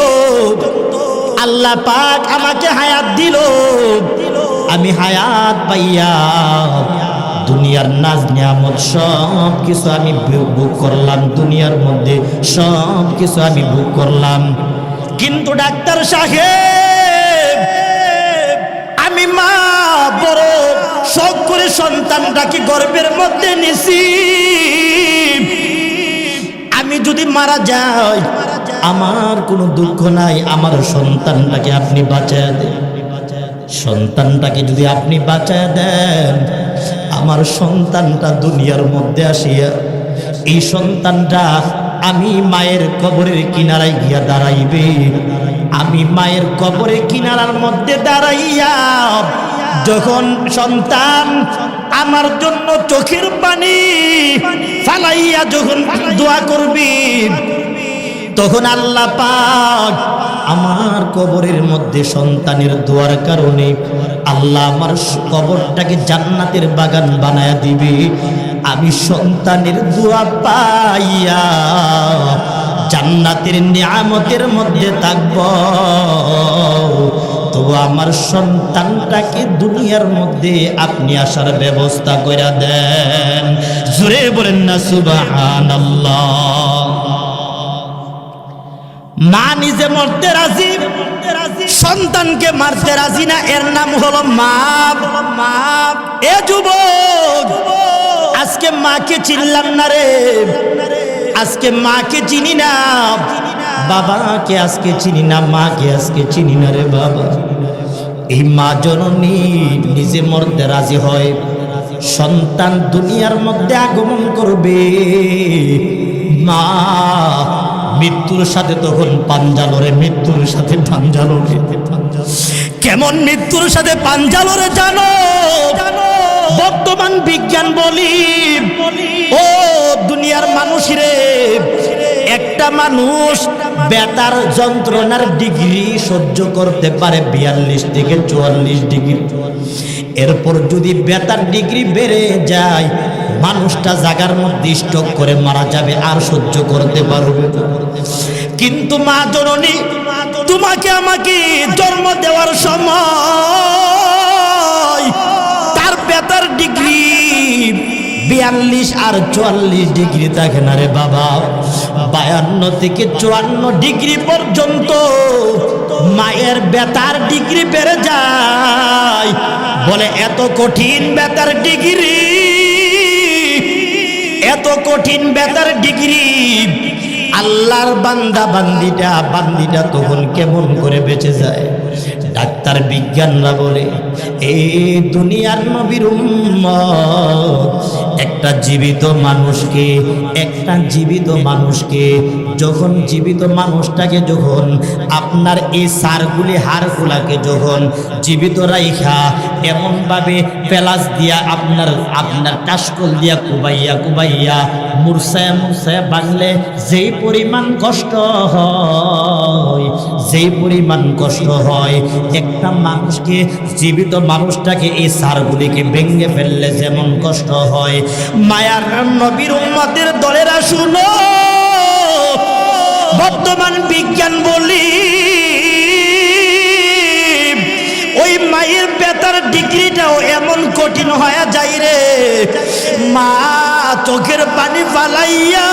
আল্লাহ পাক আমাকে হায়াত দিল, আমি হায়াত পাইয়া দুনিয়ার নাজ নিয়ামত সব কিছু আমি ভোগ করলাম, দুনিয়ার মধ্যে সব কিছু আমি ভোগ করলাম, কিন্তু ডাক্তার সাহেব আমি মা বড় শখ করে সন্তানটাকে গর্ভের মধ্যে নিছি, আমি যদি মারা যাই আমার কোনো দুঃখ নাই, আমার সন্তানটাকে আপনি বাঁচায় দেন, সন্তানটাকে যদি আপনি বাঁচায় দেন আমার সন্তানটা দুনিয়ার মধ্যে আসিয়া এই সন্তানটা আমি মায়ের কবরের কিনারায় গিয়া দাঁড়াইবে, আমি মায়ের কবরের কিনারার মধ্যে দাঁড়াইয়া যখন সন্তান আমার জন্য চোখের পানি ফালাইয়া যখন দোয়া করবি, তখন আল্লাহ পাক আমার কবরের মধ্যে সন্তানের দোয়ার কারণে আল্লাহ আমার কবরটাকে জান্নাতের বাগান বানায়া দিবে, আমি সন্তানের দোয়া পাইয়া জান্নাতের নিয়ামতের মধ্যে থাকব, তো আমার সন্তানটাকে দুনিয়ার মধ্যে আপনি আসার ব্যবস্থা করে দেন। জোরে বলেন না সুবহানাল্লাহ। মা নিজে মরতে রাজি, সন্তানকে মারতে রাজি না, এর নাম হলো মা। এ যুবক, আজকে মাকে চিনলাম না রে, আজকে মাকে চিনি না, বাবাকে আজকে চিনি না, মাকে আজকে চিনি না রে বাবা। এই মা জননী নিজে মরতে রাজি হয়, সন্তান দুনিয়ার মধ্যে আগমন করবে, মা মৃত্যুর সাথে তখন পাঞ্জালরে, মৃত্যুর সাথে পাঞ্জালরে। কেমন মৃত্যুর সাথে পাঞ্জালরে জানো? বর্তমান বিজ্ঞান বলি, ও দুনিয়ার মানুষরে, একটা মানুষ বেতার যন্ত্রণার ডিগ্রি সহ্য করতে পারে 42 থেকে 44 ডিগ্রি, এরপর যদি বেতার ডিগ্রি বেড়ে যায় মানুষটা জায়গার মধ্যে স্ট্রোক করে মারা যাবে, আর সহ্য করতে পারবে। কিন্তু মা জননী তোমাকে আমাকে জন্ম দেওয়ার সময় তার বেতার ডিগ্রি 42 আর 44 ডিগ্রি থাকে না রে বাবা, 52 থেকে 54 ডিগ্রি পর্যন্ত মায়ের বেতার ডিগ্রি বেড়ে যায়। বলে এত কঠিন বেতার ডিগ্রি, এত কঠিন বেতার ডিগ্রি, আল্লাহর বান্দিটা তখন কেমন করে বেঁচে যায়? ডাক্তার বিজ্ঞানরা বলে এই দুনিয়ার নবীর উম্মত একটা জীবিত মানুষকে যখন জীবিত মানুষটাকে যখন আপনার এই সারগুলি হাড়গুলাকে যখন জীবিত রাইখা এমনভাবে পেলাস দিয়া আপনার কাশকল দিয়া কুবাইয়া মুরসায়া বাঁধলে যেই পরিমাণ কষ্ট হয়, একটা মানুষকে জীবিত মানুষটাকে এই সারগুলিকে ভেঙে ফেললে যেমন কষ্ট হয়, মায়ার নবীর উম্মতের দলেরা শুনো, বর্তমান বিজ্ঞান বলি ডিগ্রিটাও এমন কঠিন হয়ে যায় রে, মা চোখের পানি ফালাইয়া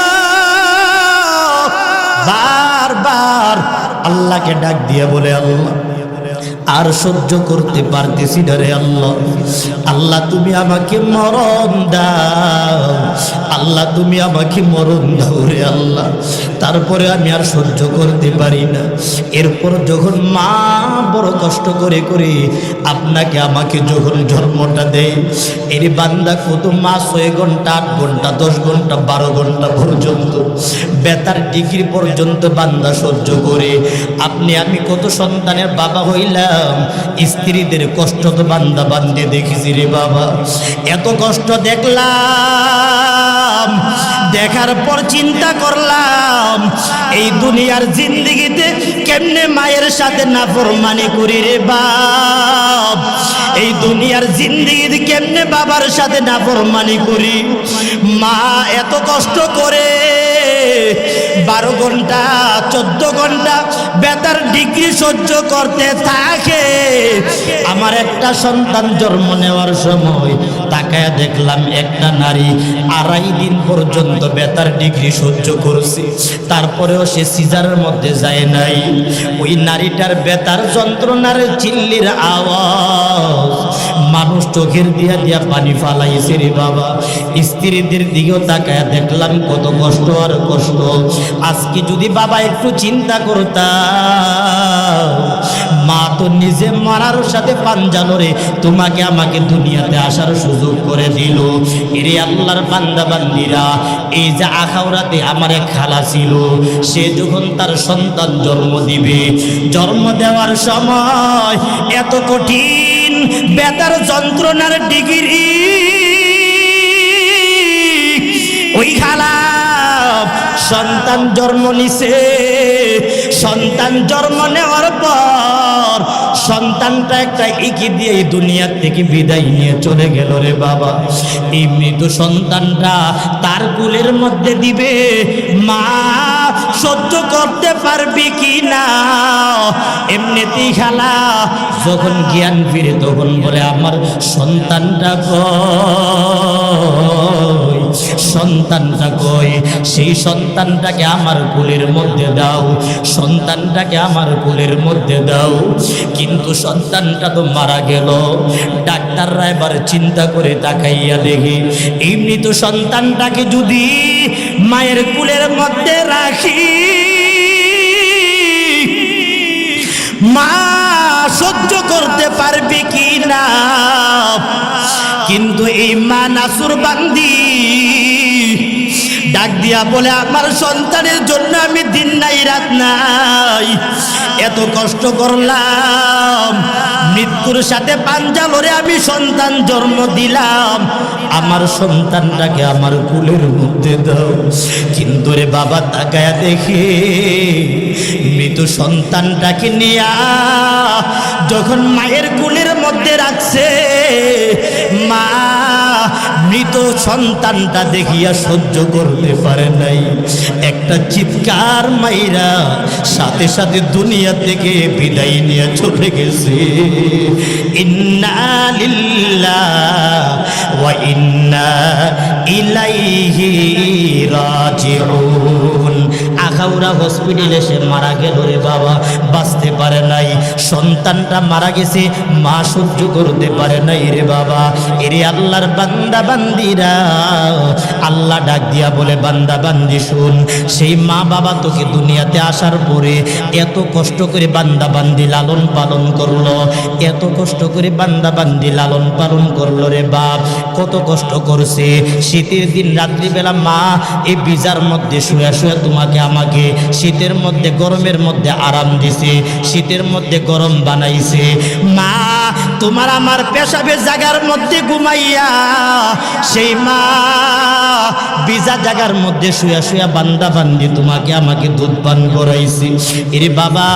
বারবার আল্লাহকে ডাক দিয়ে বলে, আল্লাহ আর সহ্য করতে পারতেছি না রে আল্লাহ, আল্লাহ তুমি আমাকে মরণ দাও, আল্লাহ তুমি আমাকে মরণ দাও রে আল্লাহ। তারপরে আমি আর সহ্য করতে পারি না। এরপর যখন মা বড় কষ্ট করে করে আপনাকে আমাকে যখন জন্মটা দেয়, এর বান্দা কত মা 6 ঘন্টা 8 ঘন্টা 10 ঘন্টা 12 ঘন্টা পর্যন্ত বেতার ডিগ্রি পর্যন্ত বান্দা সহ্য করে। আপনি আমি কত সন্তানের বাবা হইলাম, স্ত্রীদের কষ্ট তো বান্দা বান্দে দেখেছি রে বাবা। এত কষ্ট দেখলাম, দেখার পর চিন্তা করলাম এই দুনিয়ার জিন্দেগিতে কেমনে মায়ের সাথে নাফরমানি করি রে বাপ, এই দুনিয়ার জিন্দেগিতে কেমনে বাবার সাথে নাফরমানি করি। মা এত কষ্ট করে 12 ঘন্টা 14 ঘন্টা বেতার ডিগ্রি সহ্য করতে থাকে। আমার একটা সন্তান জন্ম নেওয়ার সময় তাকায় দেখলাম একটা নারী 2.5 দিন পর্যন্ত বেতার ডিগ্রি সহ্য করছে, তারপরেও সে সিজারের মধ্যে যায় নাই। ওই নারীটার বেতার যন্ত্রণার চিল্লির আওয়াজ মানুষ চোখের দিয়া দিয়া পানি ফালাইছে রে বাবা। স্ত্রীদের দিকেও তাকায় দেখলাম কত কষ্ট আর কষ্ট। আজকে যদি বাবা একটু চিন্তা করতাম, মা তো নিজে মারার সাথে পাঞ্জালো রে, তোমাকে আমাকে দুনিয়াতে আসার সুযোগ করে দিল। এরে আল্লাহর বান্দা বান্দিরা, এই যে আখাউড়াতে আমার এক খালা ছিল, সে যখন তার সন্তান জন্ম দিবে, জন্ম দেওয়ার সময় এত কঠিন বেতার যন্ত্রণার ডিগ্রি ওই খালা সন্তান জন্ম নিছে। সন্তান জন্ম নেওয়ার পর সন্তানটা একটা ইকি দিয়ে এই দুনিয়া থেকে বিদায় নিয়ে চলে গেল রে বাবা। এই মৃত সন্তানটা তার কুলের মধ্যে দিবে, মা সহ্য করতে পারবি কি না। এমনিতেই খালা যখন জ্ঞান ফিরে তখন বলে, আমার সন্তানটা কই, সন্তানটা কই, সেই সন্তানটাকে আমার কোলের মধ্যে দাও, সন্তানটাকে আমার কোলের মধ্যে দাও। কিন্তু সন্তানটা তো মারা গেল। ডাক্তাররা এবার চিন্তা করে তাকাইয়া দেখি, এই মৃত সন্তানটাকে যদি মায়ের কোলের মধ্যে রাখি, মা সহ্য করতে পারবে কি না। কিন্তু এই মা নাসুর বান্দি ডাক দিয়া বলে, আমার সন্তানের জন্য আমি দিন নাই রাত নাই এত কষ্ট করলাম, মৃত্যুর সাথে পাঞ্জা লড়ে আমি সন্তান জন্ম দিলাম, আমার সন্তানটাকে আমার কুলের মধ্যে দাও। কিন্তু রে বাবা তাকায়া দেখে মৃত সন্তানটাকে নিয়া যখন মায়ের কুলের মধ্যে রাখছে, মা মৃত সন্তানটা দেখিয়া সহ্য করতে পারে নাই, একটা চিৎকার মাইরা সাথে সাথে দুনিয়া থেকে বিদায় নিয়ে চলে গেছে। ইন্না লিল্লাহি ওয়া ইন্না ইলাইহি রাজিউন। আখাউড়া হসপিটালে সে মারা গেল রে বাবা, বাঁচতে পারে নাই। সন্তানটা মারা গেছে, মা সহ্য করতে পারে নাই রে বাবা। এরে আল্লাহর বান্দা বান্দিরা, আল্লাহ ডাক দিয়া বলে, বান্দা বান্দি শুন, সেই মা বাবা তোকে দুনিয়াতে আসার পরে এত কষ্ট করে বান্দা বান্দি লালন পালন করলো, এত কষ্ট করে বান্দা বান্দি লালন পালন করলো রে বাপ। কত কষ্ট করছে। শীতের দিন রাত্রিবেলা মা এই বিজার মধ্যে শুয়ে শুয়ে তোমাকে আমাকে শীতের মধ্যে গরমের মধ্যে আরাম দিছে, শীতের মধ্যে গরম বানাইছে। মা তোমার আমার পেশাবের জায়গার মধ্যে ঘুমাইয়া সেই মা বিজা জায়গার মধ্যে শুয়া শুয়া বান্দা বান্দি তোমাকে আমাকে দুধ পান করাইছি। এরে বাবা,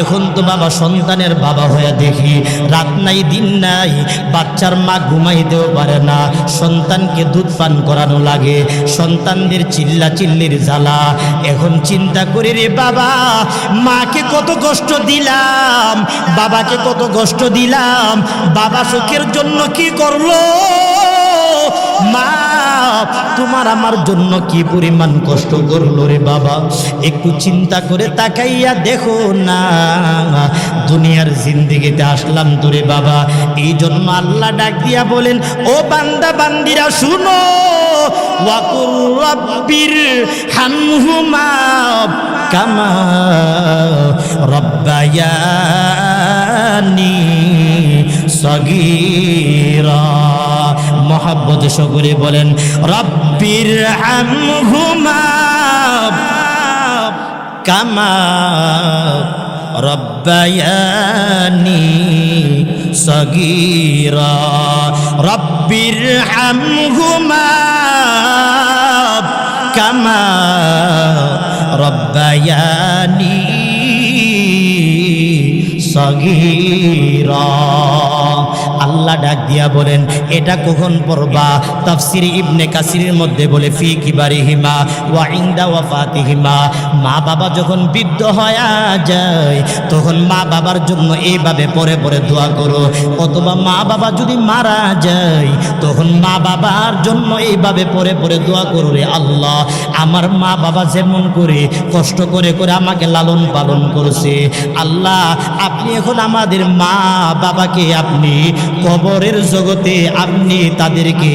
এখন তো বাবা সন্তানের বাবা হয়ে দেখি রাত নাই দিন নাই, বাচ্চার মা ঘুমাইতেও পারে না, সন্তানকে দুধ পান করানো লাগে, সন্তানদের চিল্লা চিল্লির জ্বালা। এখন চিন্তা করি রে বাবা, মাকে কত কষ্ট দিলাম, বাবাকে কত কষ্ট দিলাম, বাবা সুখের জন্য কি করলো, মা তোমার আমার জন্য কি পরিমাণ কষ্ট করলো রে বাবা। একটু চিন্তা করে তাকাইয়া দেখো না, দুনিয়ার জিন্দেগিতে আসলাম তো রে বাবা। এই জন্য আল্লাহ ডাক দিয়া বলেন, ও বান্দা বান্দিরা শুনো, ওয়াকুর রাব্বির হামহুমা কামা রব্বায়ানি সগীরা। মহাব্বত সকলে বলেন, রব্বির হামহুমা কামা রব্বায়ানি সগীরা। রব্বির হামহুমা কামা রব্বায়ানি সগীরা। আল্লাহ ডাক দিয়া বলেন, এটা কখন পড়বা? তাফসীর ইবনে কাসিরের মধ্যে বলে, ফি কিবারিহিমা ওয়া ইনদা ওয়াফাতিহিমা। মা বাবা যখন বৃদ্ধ হয়ে যায় তখন মা বাবার জন্য এইভাবে পরে পরে দোয়া করো, অথবা মা বাবা যদি মারা যায় তখন মা বাবার জন্য এইভাবে পরে পরে দোয়া করো, রে আল্লাহ আমার মা বাবা যেমন করে কষ্ট করে করে আমাকে লালন পালন করছে, আল্লাহ আপনি এখন আমাদের মা বাবাকে আপনি কবরের জগতে আপনি তাদেরকে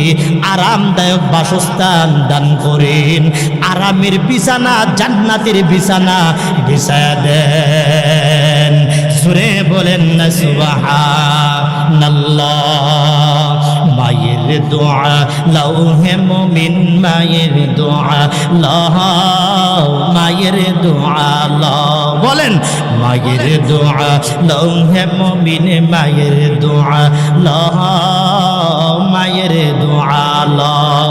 আরামদায়ক বাসস্থান দান করেন, আরামের বিছানা জান্নাতের বিছানা বিছায়া দেন। সুরে বলেন না সুবহানাল্লাহ। মায়ের দোয়া লৌহে মুমিন, মায়ের দোয়া লহ, মায়ের দোয়া লহ। বলেন, মায়ের দোয়া লৌহে মুমিন, মায়ের দোয়া লহ, মায়ের দোয়া লহ।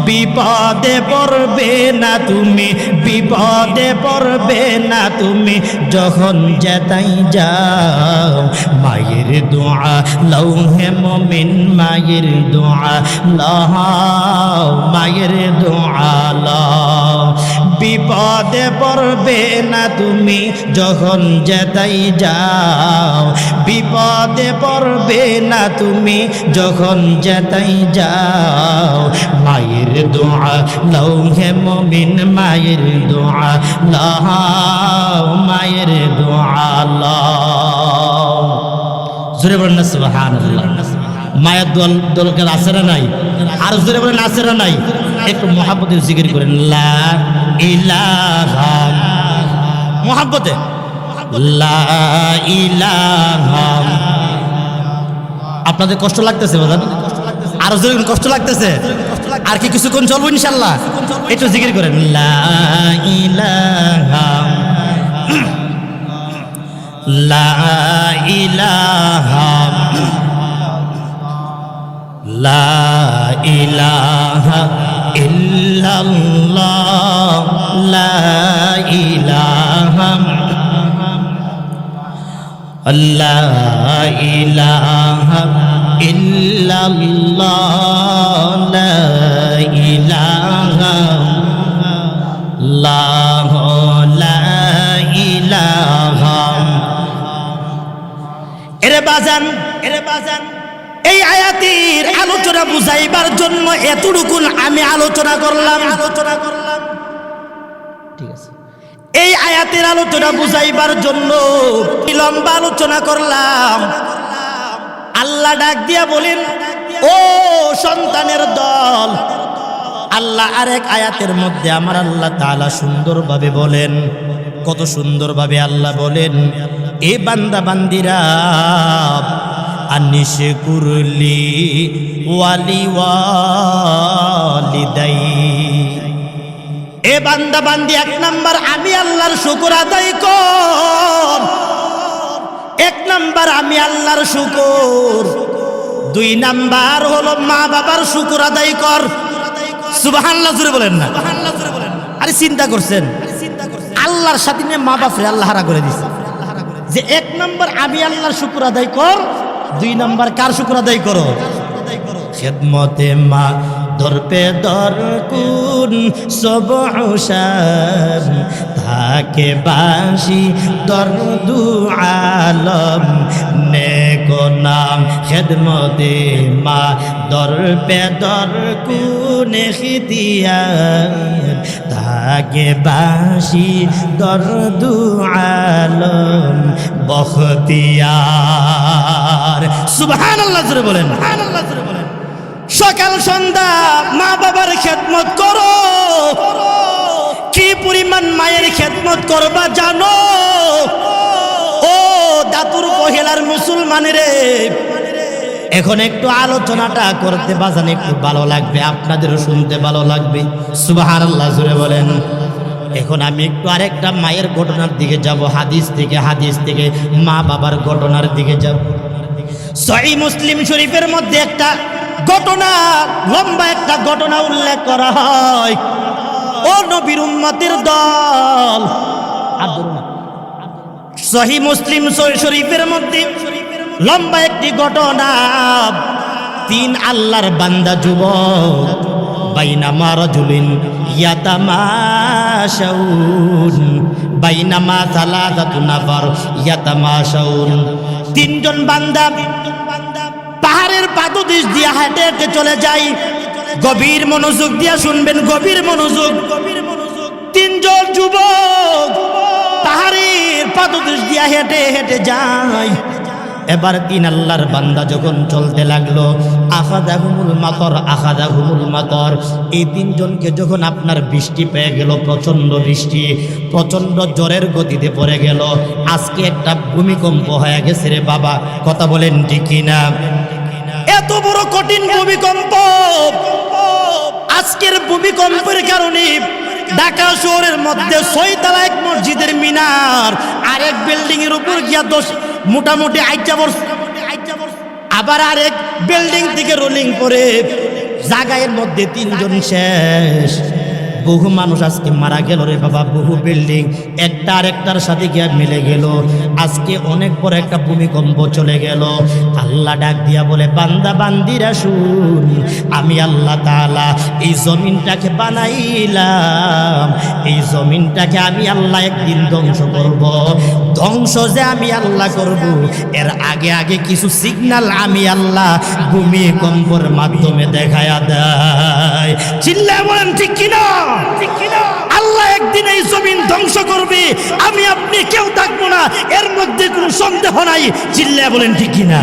বিপদে পড়বে না তুমি, বিপদে পড়বে না তুমি যখন যেতাই যাও, মায়ের দোয়া লৌহে মুমিন, মায়ের দোয়া লহ, মায়ের দোয়া লহ। বিপদে পড়বে না তুমি যখন যেতাই যাও, বিপদে পড়বে না তুমি যখন যেতাই যাও, মায়ের দোয়া লৌহে মুমিন, মায়ের দোয়া লহ, মায়ের দোয়া লহ। জোরে বলেন না সুবহানাল্লাহ। মায়ের দরকার আছে না নাই? আর জোরে বলেন আছে না নাই? একটু মহাব্বতে জিকির করেন, লা ইলাহা, মহাব্বতে লা ইলাহা। আপনাদের কষ্ট লাগতেছে বাজান? আর জোরে কষ্ট লাগতেছে? আর কি কিছুক্ষণ চলবো ইনশাল্লাহ? একটু জিকির করেন, লা ইলাহা, লা ইলাহা, লা ইলাহা ইল্লাল্লাহ, লা ইলাহা, লা ইলাহা ইল্লাল্লাহ, লা ইলাহা, লা ইলাহা। এরে বাজান, এরে বাজান, এই আয়াতের আলোচনা বুঝাইবার জন্য এতটুকুন আমি আলোচনা করলাম। ঠিক আছে, এই আয়াতের আলোচনা বুঝাইবার জন্য লম্বা আলোচনা করলাম। আল্লাহ ডাক দিয়া বলেন, ও সন্তানের দল। আল্লাহ আরেক আয়াতের মধ্যে আমার আল্লাহ তাআলা সুন্দরভাবে বলেন, কত সুন্দরভাবে আল্লাহ বলেন, এ বান্দা বান্দিরা আনিশকুরলি ওয়ালি ওয়ালিদাই। এ বান্দা বান্দি, এক নাম্বার আমি আল্লাহর শুকর আদায় কর, এক নাম্বার আমি আল্লাহর শুকর। দুই নাম্বার হলো মা বাবার শুকর আদায় কর। সুবহানাল্লাহ জোরে বলেন না? আরে চিন্তা করছেন, আল্লাহর সাথে নিয়ে মা বাপরে আল্লাহ হারা করে দিছে, যে এক নাম্বার আমি আল্লাহর শুকর আদায় কর, দুই নাম্বার কার শুকর আদায় করো? খেদমতে মা দরপে দর কুন সব হুসান থাকে বাসি দর দুআল খেদমতে মা দর পে দর কুনে খিতিয়ার তাকে বাসি দর দু আলম বখতিয়ার। সুবহানাল্লাহ জোরে বলেন, সুবহানাল্লাহ জোরে বলেন। সকাল সন্ধ্যা মা বাবার খেদমত করো। কি পরিমাণ মায়ের খেদমত করবা জানো? ও দাতুর পহেলার মুসলমানেরে, এখন একটু আলোচনাটা করতে বাজান একটু ভালো লাগবে, আপনাদেরও শুনতে ভালো লাগবে। সুবহানাল্লাহ জোরে বলেন। এখন আমি একটু আরেকটা মায়ের ঘটনার দিকে যাব, হাদিস থেকে মা বাবার ঘটনার দিকে যাব। সহিহ মুসলিম শরীফের মধ্যে একটা ঘটনা, লম্বা একটা ঘটনা উল্লেখ করা হয়। ও নবীর উম্মতের দল, সহিহ মুসলিম শরীফের মধ্যে লম্বা একটি ঘটনা। তিন আল্লাহর বান্দা যুবক বাইনামা রাজুলিন ইয়াতামাশাউন বাইনামা সালাসাতু নাফার ইয়াতামাশাউন। তিনজন বান্দা পাহাড়ের পাদদেশ দিয়ে হেঁটে হেঁটে চলে যায়। গভীর মনোযোগ দিয়া শুনবেন, গভীর মনোযোগ। তিনজন যুবক পাহাড়ের পাদদেশ দিয়া হেঁটে হেঁটে যায়। এবার তিন আল্লাহর বান্দা যখন চলতে লাগলো, আখাযাহুমুল মাতর, এই তিনজনকে যখন আপনার বৃষ্টি পেয়ে গেল, প্রচন্ড বৃষ্টি, প্রচন্ড জ্বরের গতিতে পড়ে গেল। আজকে একটা ভূমিকম্প হয়ে গেছে রে বাবা, কথা বলেন ঠিক কিনা? এত বড় কঠিন ভূমিকম্প। আজকের ভূমিকম্পের কারণে ঢাকা শহরের মধ্যে 6 তলা এক মসজিদের মিনার আরেক বিল্ডিং এর উপর গিয়া মোটামুটি আইচা পড়ছে। আবার আরেক বিল্ডিং থেকে রোলিং করে জায়গার মধ্যে তিনজন শেষ। বহু মানুষ আজকে মারা গেল রে বাবা, বহু বিল্ডিং একটা আরেকটার সাথে গিয়ে মিলে গেল। আজকে অনেক বড় একটা ভূমিকম্প চলে গেল। আল্লাহ ডাক দিয়া বলে, বান্দা বান্দিরা শুন, আমি আল্লাহ তাআলা এই জমিনটাকে বানাইলাম, এই জমিনটাকে আমি আল্লাহ একদিন ধ্বংস করব। ধ্বংস যে আমি আল্লাহ করব, এর আগে আগে কিছু সিগন্যাল আমি আল্লাহ ভূমিকম্পের মাধ্যমে দেখায়া দেয়। চিল্লায় বলেন ঠিক কিনা? আল্লাহ একদিন এই জমিন ধ্বংস করবে, আমি আপনি কেউ থাকবো না, এর মধ্যে কোনো সন্দেহ নাই। চিল্লায় বলেন ঠিক কিনা?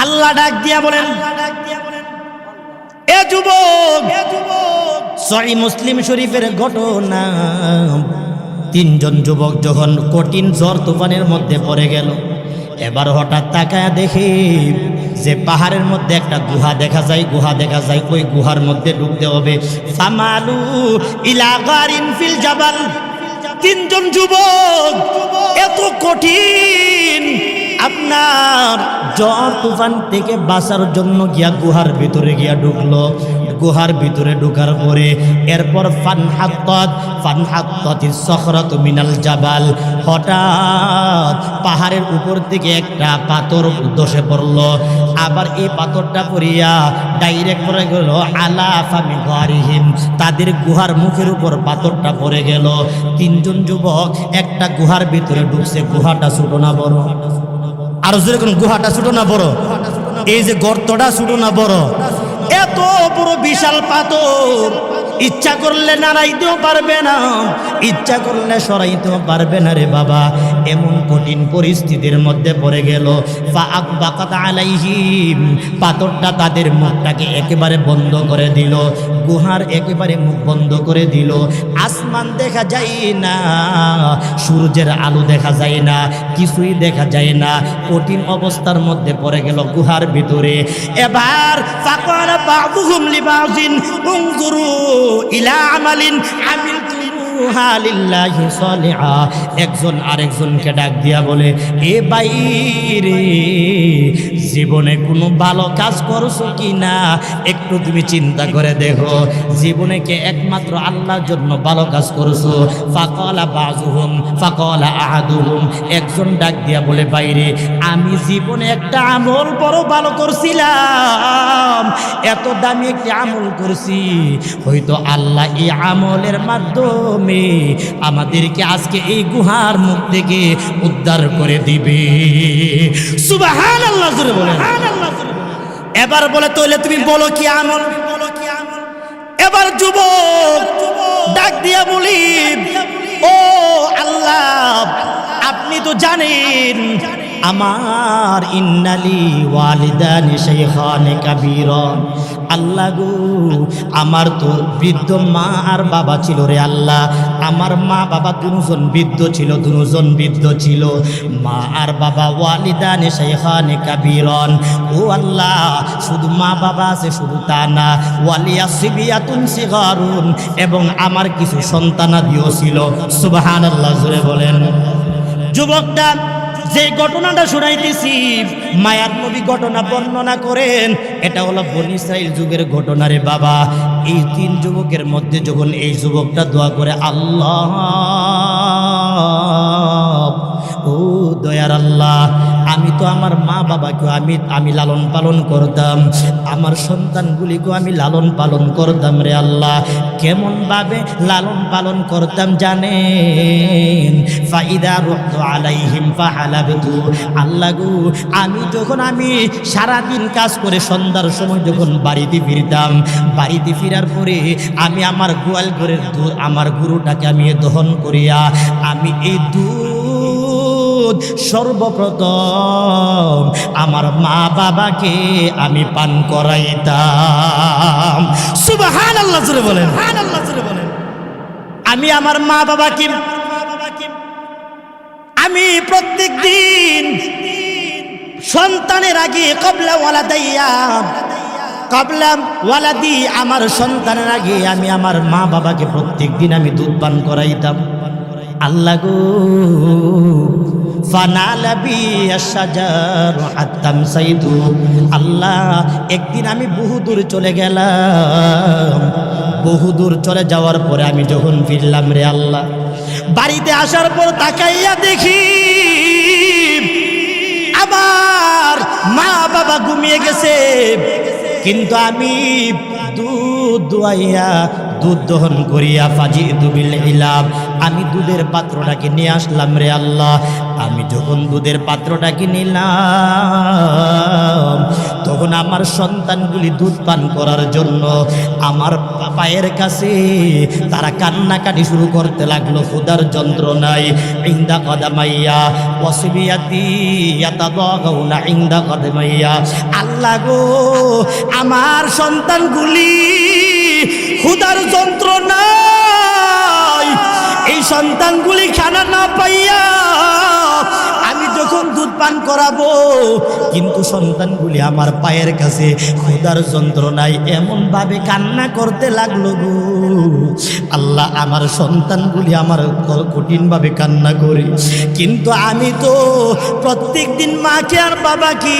আল্লাহ ডাক দিয়া বলেন, এ যুবক, সহিহ মুসলিম শরীফের ঘটনা। তিনজন যুবক যখন কঠিন ঝড় তুফানের মধ্যে পড়ে গেল, এবার হঠাৎ তাকায় দেখে যে পাহাড়ের মধ্যে একটা গুহা দেখা যায়। ওই গুহার মধ্যে ঢুকতে হবে। ফামালু ইলা গারিন ফিল জাবাল। তিনজন যুবক এত কঠিন আপনার ঝড় তুফান থেকে বাঁচার জন্য গিয়া গুহার ভিতরে গিয়া ঢুকলো। গুহার ভিতরে ঢোকার পরে এরপর ফানহাত্তাতিস সখরাতু মিনাল জাবাল। হঠাৎ পাহাড়ের উপর থেকে একটা পাথর ধসে পড়লো। আবার এই পাথরটা পড়িয়া ডাইরেক্ট পড়ে গেল আলা ফামি গারিহিম, তাদের গুহার মুখের উপর পাথরটা পড়ে গেল। তিনজন যুবক একটা গুহার ভিতরে ঢুকছে। গুহাটা ছোট না বড়? আর যেরকম গুহাটা ছোট না বড়? এই যে গর্তটা ছোট না বড়? এত বড় বিশাল পাথর ইচ্ছা করলে নাড়াইতেও পারবে না, ইচ্ছা করলে সরাইতেও পারবে না রে বাবা। এমন কঠিন পরিস্থিতির মধ্যে পড়ে গেল। ফাআকবাকাত আলাইহিম, পাথরটা তাদের মুখটাকে একেবারে বন্ধ করে দিল। গুহার একেবারে মুখ বন্ধ করে দিল। আসমান দেখা যায় না, সূর্যের আলো দেখা যায় না, কিছুই দেখা যায় না। কঠিন অবস্থার মধ্যে পড়ে গেল গুহার ভিতরে। এবার ফাকালা বাযুহুম লিবাযিন উনজুরু ইলা আমালিন আমিলতুমুহা লিল্লাহি সালিহা। একজন আরেকজনকে ডাক দিয়া বলে, এ ভাই রে, জীবনে কোনো ভালো কাজ করছো কি না একটু তুমি চিন্তা করে দেখো। জীবনে কে একমাত্র আল্লাহর জন্য ভালো কাজ করছো? ফাকালা বাযুহুম ফাকালা আহাদুহুম, একজন ডাক দিয়া বলে, ভাই রে, আমি জীবনে একটা আমল বড় ভালো করছিলাম, এত দামি একটি আমল করছি, হয়তো আল্লাহ এই আমলের মাধ্যমে মাধ্যমে আমাদেরকে আজকে এই গুহার মুখ থেকে উদ্ধার করে দিবে। সুবহানাল্লাহ জোরে বলেন। এবার বলে তাহলে তুমি বলো কি আমল? এবার যুবক ডাক দিয়া বলি, ও আল্লাহ, আপনি তো জানেন আমার ইন্নালি ওয়ালিদানি শাইখানি কাবীরান। আল্লাহ গো, আমার তো বৃদ্ধ মা আর বাবা ছিল রে আল্লাহ। আমার মা বাবা দুজন বৃদ্ধ ছিল। মা আর বাবা ওয়ালিদানি শাইখানি কাবীরান। ও আল্লাহ, শুধু মা বাবা আছে শুধু তা না, ওয়ালিয়া সিবিয়াতুন সিগারুন, এবং আমার কিছু সন্তানাদিও ছিল। সুবহানাল্লাহ জোরে বলেন। যুবকটা যে ঘটনাটা শুনাইতেছি, মায়ার নবী ঘটনা বর্ণনা করেন, এটা হলো বনী ইসরাইল যুগের ঘটনা রে বাবা। এই 3 যুবকের মধ্যে যখন এই যুবকটা দোয়া করে, আল্লাহ ও দয়ার আল্লাহ, আমি তো আমার মা বাবাকে আমি লালন পালন করতাম, আমার সন্তানগুলিকেও আমি লালন পালন করতাম রে আল্লাহ। কেমন ভাবে লালন পালন করতাম জানেন? ফাইদা রুহতু আলাইহিম ফাহালাবতু। আল্লাহ গো, আমি সারাদিন কাজ করে সন্ধ্যার সময় যখন বাড়িতে ফিরতাম, বাড়িতে ফেরার পরে আমি আমার গোয়াল ঘরের আমার গরুটাকে আমি দহন করিয়া আমি এই দুধ সর্বপ্রথম আমার মা বাবাকে আমি পান করাইতাম। সুবহানাল্লাহ জোরে বলেন। আমি আমার মা বাবাকে আমি প্রত্যেক দিন সন্তানের আগে কবলা ওয়ালাদি আমার সন্তানের আগে আমি আমার মা বাবাকে প্রত্যেক দিন আমি দুধ পান করাইতাম। আল্লাহ গো, ফানালাবি আশজার হাত্তাম সাইদু। আল্লাহ, একদিন আমি বহুদূর চলে গেলাম। বহুদূর চলে যাওয়ার পরে আমি যখন ফিরলাম রে আল্লাহ, বাড়িতে আসার পর তাকাইয়া দেখি আমার মা বাবা ঘুমিয়ে গেছে, কিন্তু আমি দুধ দুয়াইয়া দুধ দহন করিয়া ফাজিতু বিল ইলাব, আমি দুধের পাত্রটাকে নিয়ে আসলাম রে আল্লাহ। আমি যখন দুধের পাত্রটাকে নিলাম, তখন আমার সন্তানগুলি দুধ পান করার জন্য আমার পায়ের কাছে তারা কান্নাকাটি শুরু করতে লাগলো ক্ষুধার যন্ত্রণায়। ইনদা কদামাইয়া ওয়াসবিয়াতি ইয়াতাদাগাউনা ইনদা কদামাইয়া। আল্লাহ গো, আমার সন্তানগুলি ক্ষুধার যন্ত্রণায় এই সন্তানগুলি খানা না পাইয়া আমি যখন দুধ পান করাবো, কিন্তু সন্তানগুলি আমার পায়ের কাছে ক্ষুধার যন্ত্রণায় এমন ভাবে কান্না করতে লাগলো গো আল্লাহ। আমার সন্তানগুলি আমার কঠিন ভাবে কান্না করে, কিন্তু আমি তো প্রত্যেক দিন মাকে আর বাবাকে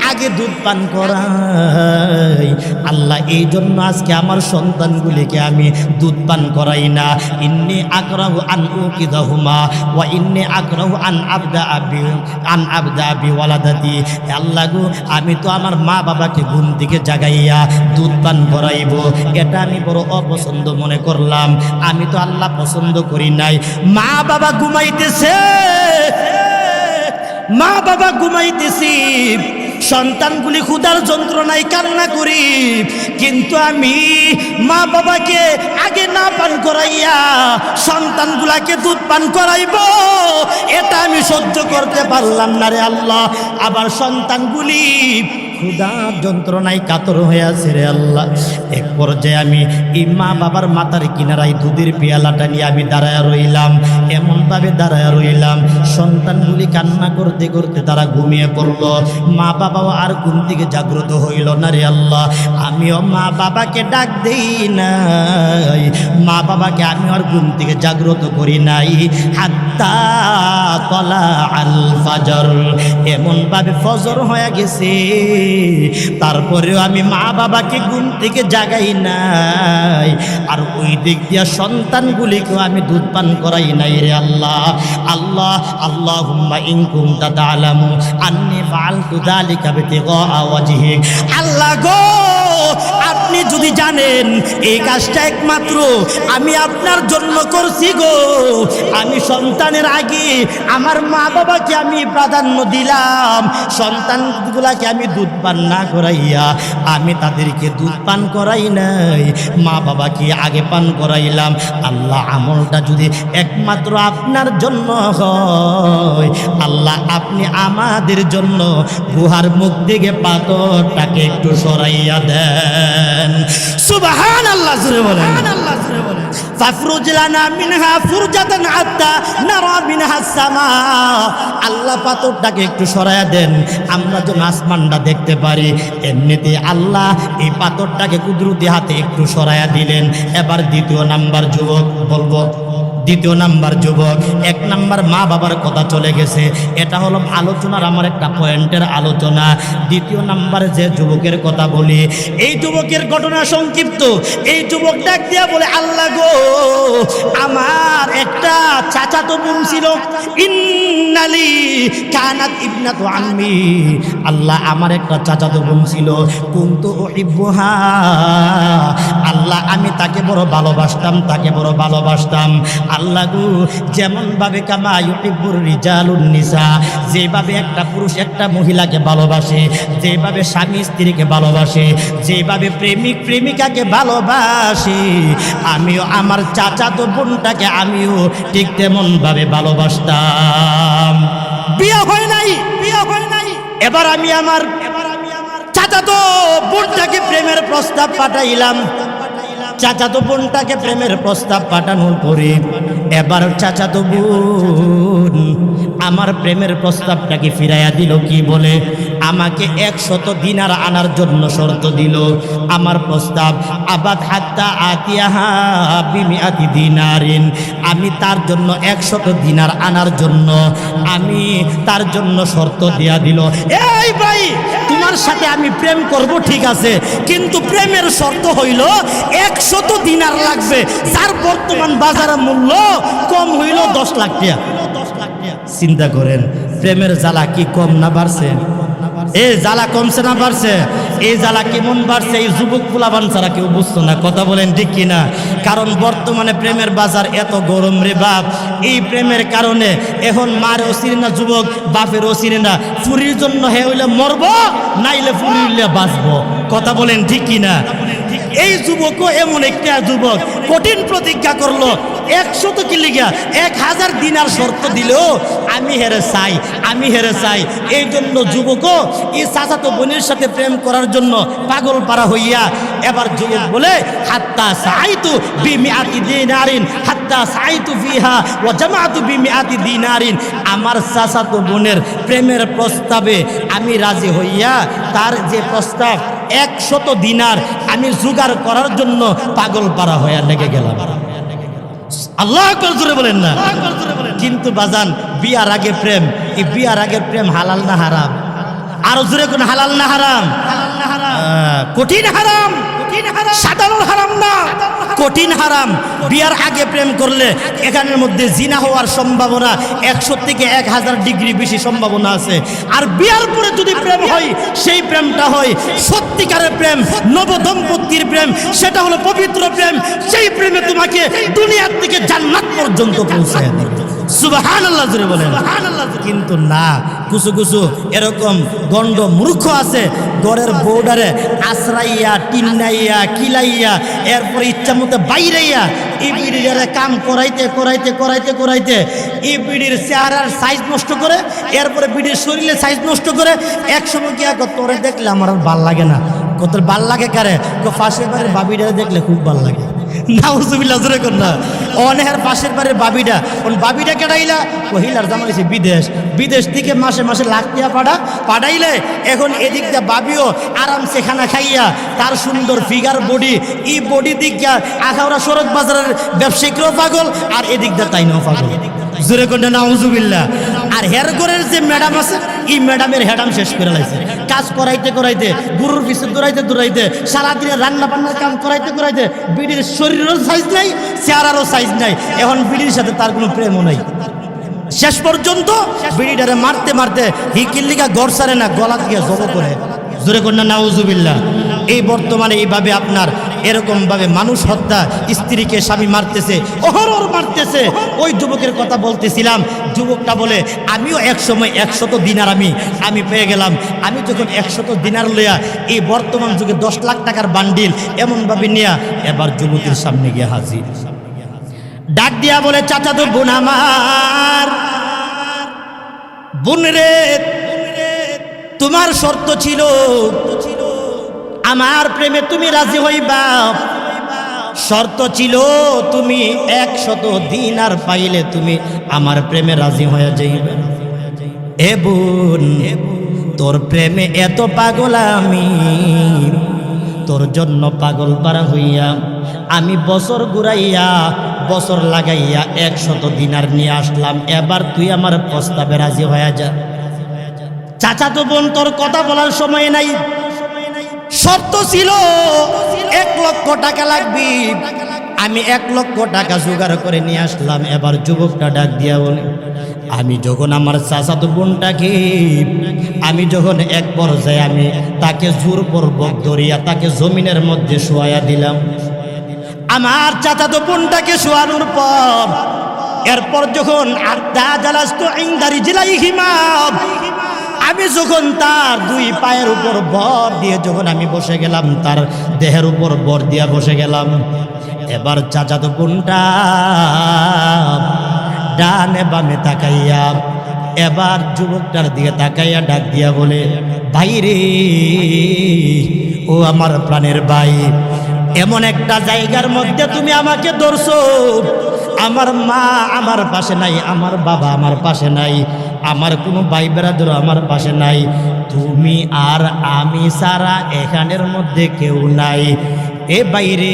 আগে দুধ পান করাই। আল্লাহ, এই জন্য আজকে আমার সন্তানগুলিকে আমি দুধ পান করাই না। ইন্নী আকরাহু আন উকিদাহুমা ওয়া ইন্নী আকরাহু আন আবদা বি ওয়ালাদাতি। আল্লাহ গো, আমি তো আমার মা বাবাকে ঘুম থেকে জাগাইয়া দুধ পান করাইব, এটা আমি বড় অপছন্দ মনে করলাম। আমি তো আল্লাহ পছন্দ করি নাই। মা বাবা ঘুমাইতেছি, সন্তানগুলি ক্ষুধার যন্ত্রণায় কান্না করি, কিন্তু আমি মা বাবাকে আগে না পান করাইয়া সন্তানগুলাকে দুধ পান করাইব, এটা আমি সহ্য করতে পারলাম না রে আল্লাহ। আবার সন্তানগুলি ক্ষুধার যন্ত্রণায় কাতর হয়ে আছে রে আল্লাহ। এক পর্যায়ে আমি এই মা বাবার মাথার কিনারায় দুধের পেয়ালাটা নিয়ে আমি দাঁড়ায় রইলাম, এমনভাবে দাঁড়ায় রইলাম, সন্তানগুলি কান্না করতে করতে তারা ঘুমিয়ে পড়ল। মা বাবাও আর ঘুম থেকে জাগ্রত হইল না রে আল্লাহ। আমিও মা বাবাকে ডাক দেই নাই, মা বাবাকে আমি আর ঘুম থেকে জাগ্রত করি নাই। হাত্তা তলা আল ফাজর, এমনভাবে ফজর হয়ে গেছে, তারপরেও আমি মা বাবাকে ঘুম থেকে জাগাই নাই, আর ওই দিক দিয়া সন্তানগুলিকেও আমি দুধ পান করাই নাই রে আল্লাহ। আল্লাহ আল্লাহুম্মা ইন কুনতা তা'লামু আন্নী ফাআলতু যালিকা বিতিগা ওয়াজহিক। আল্লাহ গো, আপনি যদি জানেন এই কাজটা একমাত্র আমি আপনার জন্য করছি গো, আমি সন্তানের আগে আমার মা বাবাকে আমি প্রাধান্য দিলাম, সন্তানগুলাকে আমি দুধ পান না করাইয়া আমি তাদেরকে দুধ পান করাই নাই, মা বাবাকে আগে পান করাইলাম। আল্লাহ আমলটা যদি একমাত্র আপনার জন্য হয়, আল্লাহ আপনি আমাদের জন্য গুহার মুখ থেকে পাথরটাকে একটু সরাইয়া দেন। সুবহানাল্লাহ জোরে বলেন। ফাফরুজ লানা মিনহা ফুরজাতান হাত্তা নারা মিনহা সামা। আল্লাহ পাথরটাকে একটু সরাইয়া দেন, আমরা যেন আসমানটা দেখতে পারি। এমনিতে আল্লাহ এই পাথরটাকে কুদরতি হাতে একটু সরাইয়া দিলেন। এবার দ্বিতীয় নাম্বার যুবক বলবো, দ্বিতীয় নাম্বার যুবক, এক নাম্বার মা বাবার কথা চলে গেছে, এটা হলো আলোচনার আমার একটা পয়েন্টের আলোচনা। দ্বিতীয় নাম্বার যে যুবকের কথা বলি, এই যুবকের ঘটনা সংক্ষিপ্ত। এই যুবক ডাক দিয়া বলে, আল্লাহ গো, আমার একটা চাচাতো বোন ছিল, ইন্নালি কানাত ইবনাতু আম্মি। আল্লাহ আমার একটা চাচাতো বোন ছিল, কুনতু উহিব্বুহা। আল্লাহ আমি তাকে বড় ভালোবাসতাম, তাকে বড় ভালোবাসতাম। আল্লাহ গো, যেমন ভাবে কামা ইউহিব্বুর রিজালুন নিসা, যেভাবে একটা পুরুষ একটা মহিলাকে ভালোবাসে, যেভাবে স্বামী স্ত্রীকে ভালোবাসে, যেভাবে প্রেমিক প্রেমিকাকে ভালোবাসে, আমিও আমার চাচাতো বোনটাকে আমিও ঠিক তেমন ভাবে ভালোবাসতাম। বিয়ে হয় নাই, বিয়ে হয় নাই। এবার আমি আমার চাচাতো বোনটাকে প্রেমের প্রস্তাব পাঠাইলাম। চাচাতো বোনটাকে প্রেমের প্রস্তাব পাঠানোর পরে এবার চাচাতো বোন আমার প্রেমের প্রস্তাবটাকে ফিরাইয়া দিল। কি বলে? আমাকে 100 দিনার আনার জন্য শর্ত দিল। আমার প্রস্তাব আবাদ হাত্তা আতিয়াহা বিমিআতি দিনারিন, আমি তার জন্য 100 দিনার আনার জন্য আমি তার জন্য শর্ত দেয়া দিল। এই ভাই, তোমার সাথে আমি প্রেম করব ঠিক আছে, কিন্তু প্রেমের শর্ত হইল 100 দিনার লাগবে, যার বর্তমান বাজার মূল্য কম হইল 10 লাখ টাকা। চিন্তা করেন, প্রেমের জ্বালা কি কম না বাড়ছে? এই জ্বালা কমছে না বাড়ছে? এই জ্বালা কেমন বাড়ছে এই যুবক পোলাবান ছাড়া কেউ বুঝতো না। কথা বলেন ঠিক কিনা? কারণ বর্তমানে প্রেমের বাজার এত গরম রে বাপ। এই প্রেমের কারণে এখন মারও চিনে না যুবক, বাপেরও চিনে না। ফুরির জন্য হে হইলে মরব, নাইলে ফুরি হইলে বাঁচবো। কথা বলেন ঠিক কিনা? এই যুবকও এমন একটা যুবক কঠিন প্রতিজ্ঞা করলো, 100 কি লিগা 1000 দিনার শর্ত দিলেও আমি হেরে চাই, আমি হেরে চাই। এই জন্য যুবকও এই চাচাতো বোনের সাথে প্রেম করার জন্য পাগল পারা হইয়া এবার যুবক বলে, হাত্তা সাইতু বিমিআতি দিনারিন হাত্তা সাইতু ফিহা ওয়া জামাআতু বিমিআতি দিনারিন। আমার চাচাতো বোনের প্রেমের প্রস্তাবে আমি রাজি হইয়া তার যে প্রস্তাব 100 দিনার আমি জোগাড় করার জন্য পাগল পারা হইয়া লেগে গেলাম। আল্লাহ আকবার জোরে বলেন না। কিন্তু বাজান, বিয়ার আগে প্রেম, এই বিয়ার আগের প্রেম হালাল না হারাম? আরো জোরে কোন হালাল না হারাম? কঠিন হারাম, সাধারণ হারাম না, কঠিন হারাম। বিয়ার আগে প্রেম করলে এখানের মধ্যে জিনা হওয়ার সম্ভাবনা 100 থেকে 1000 ডিগ্রি বেশি সম্ভাবনা আছে। আর বিয়ার পরে যদি প্রেম হয়, সেই প্রেমটা হয় সত্যিকারের প্রেম, নবদম্পতির প্রেম, সেটা হলো পবিত্র প্রেম। সেই প্রেমে তোমাকে দুনিয়ার থেকে জান্নাত পর্যন্ত পৌঁছায় দেবে। সুবহানাল্লাহ জোরে বলেন। কিন্তু না, কুসু কুসু এরকম গন্ড মূর্খ আছে, ঘরের বউডারে আশ্রাইয়া টিন্নাইয়া কিলাইয়া এরপরে ইচ্ছা মতো বাইরাইয়া এই বিড়ির কাম করাইতে করাইতে করাইতে করাইতে এই বিড়ির চেহারার সাইজ নষ্ট করে, এরপরে বিড়ির শরীরে সাইজ নষ্ট করে। একসময় কি তোরে দেখলে আমার আর ভাল লাগে না। কত ভাল লাগে কারে? পাশের বাড়ির বাবিডারে দেখলে খুব ভাল লাগে। নাউজুবিল্লাহ জোরে কর না। অনেকের পাশের বাড়ির বাবিডা, কোন বাবিডা কেটাইলা? কহিলার জামাইছে বিদেশ, বিদেশ থেকে মাসে মাসে লাখ টাকা পাঠাইলে এখন এদিক দিয়ে বাবিও আরামসে খানা খাইয়া তার সুন্দর ফিগার বডি, এই বডি দিক দিয়া আখাউড়া সড়ক বাজারের ব্যবসায়িকরাও পাগল, আর এদিক দিয়ে তাই নাও পাগল। জোরে কর না নাউজুবিল্লাহ। আর হেরগরের যে ম্যাডাম আছে, এই ম্যাডামের হেডাম শেষ করে লাইছে। কাজ করাইতে করাইতে, গুরুর পিছে দৌড়াইতে দৌড়াইতে, সারাদিনে রান্না বান্নার কাম করাইতে করাইতে বিড়ির শরীরেরও সাইজ নাই, চেহারারও সাইজ নাই। এখন বিড়ির সাথে তার কোনো প্রেমও নাই। শেষ পর্যন্ত বিড়িটারে মারতে মারতে হিকিল্লিকা গড় সারে না, গলা দিয়ে জব করে। জোরে কর না নাউজুবিল্লাহ। এই বর্তমানে এইভাবে আপনার এরকমভাবে মানুষ হত্যা, স্ত্রীকে স্বামী মারতেছে, অহরহ মারতেছে। ওই যুবকের কথা বলতেছিলাম, যুবকটা বলে আমিও এক সময় 100 দিনার আমি পেয়ে গেলাম। আমি যখন 100 দিনার লইয়া এই বর্তমান যুগে 10 লাখ টাকার বান্ডিল এমনভাবে নিয়ে এবার যুবকের সামনে গিয়ে হাজির। ডাক দিয়া বলে, চাচা তো বোন আমার, বোন রে, তোমার শর্ত ছিল আমার প্রেমে তুমি রাজি হইবা। শর্ত ছিল তুমি 100 দিনার পাইলে তুমি আমার প্রেমে রাজি হয়ে যাইবে। এ বোন, তোর প্রেমে এত পাগল আমি, তোর জন্য পাগল পারা হইয়া আমি বছর ঘুরাইয়া বছর লাগাইয়া 100 দিনার নিয়ে আসলাম। এবার তুই আমার প্রস্তাবে রাজি হয়ে যা। চাচা তো বোন, তোর কথা বলার সময় নাই। শর্ত ছিল 1 লক্ষ টাকা লাগবে। আমি 1 লক্ষ টাকা জোগাড় করে নিয়ে আসলাম। এবার যুবকটা ডাক দিয়া বলে, আমি যখন আমার চাচাতো বোনটাকে আমি যখন এক পর্যায়ে আমি তাকে জোরপূর্বক ধরিয়া তাকে জমিনের মধ্যে শোয়াইয়া দিলাম। আমার চাচাতো বোনটাকে শোয়ানোর পর এরপর যখন আদা জালাস্তু ইনদারি জিলাই হিমাব, আমি যখন তার 2 পায়ের উপর ভর দিয়ে যখন আমি বসে গেলাম, তার দেহের উপর ভর দিয়া বসে গেলাম। এবার চাচাতো বোনটা ডানে বামে তাকাইয়া এবার যুবকটার দিকে তাকাইয়া ডাক দিয়া বলে, ভাই রে, ও আমার প্রাণের ভাই, এমন একটা জায়গার মধ্যে তুমি আমাকে ধরছো। আমার মা আমার পাশে নাই, আমার বাবা আমার পাশে নাই, আমার কোনো ভাই বেরাদর আমার পাশে নাই, তুমি আর আমি ছাড়া এখানের মধ্যে কেউ নাই। এ বাইরে,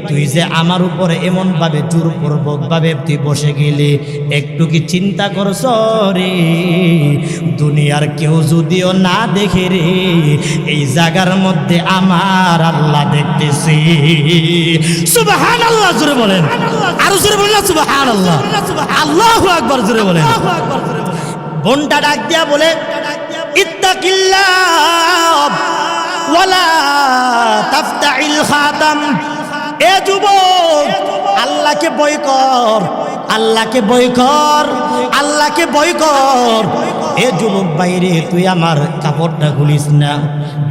তুই যে আমার উপর এমনভাবে জোরপূর্বকভাবে তুই বসে গেলি, একটু কি চিন্তা করছ রে? দুনিয়ার কেউ যদিও না দেখে রে, এই জায়গার মধ্যে আমার আল্লাহ দেখতেছি। সুবহানাল্লাহ জোরে বলেন, আরো জোরে বলেন সুবহানাল্লাহ, আল্লাহু আকবার জোরে বলেন। বোনটা ডাক দিয়া বলে, ইত্তাকিল্লাহ ওয়ালা তাফতাইল খাতাম। এ যুবক, আল্লাহকে ভয় কর, আল্লাহকে ভয় কর, আল্লাহকে ভয় কর। এ যুবক বাইরে, তুই আমার কাপড়টা খুলিস না।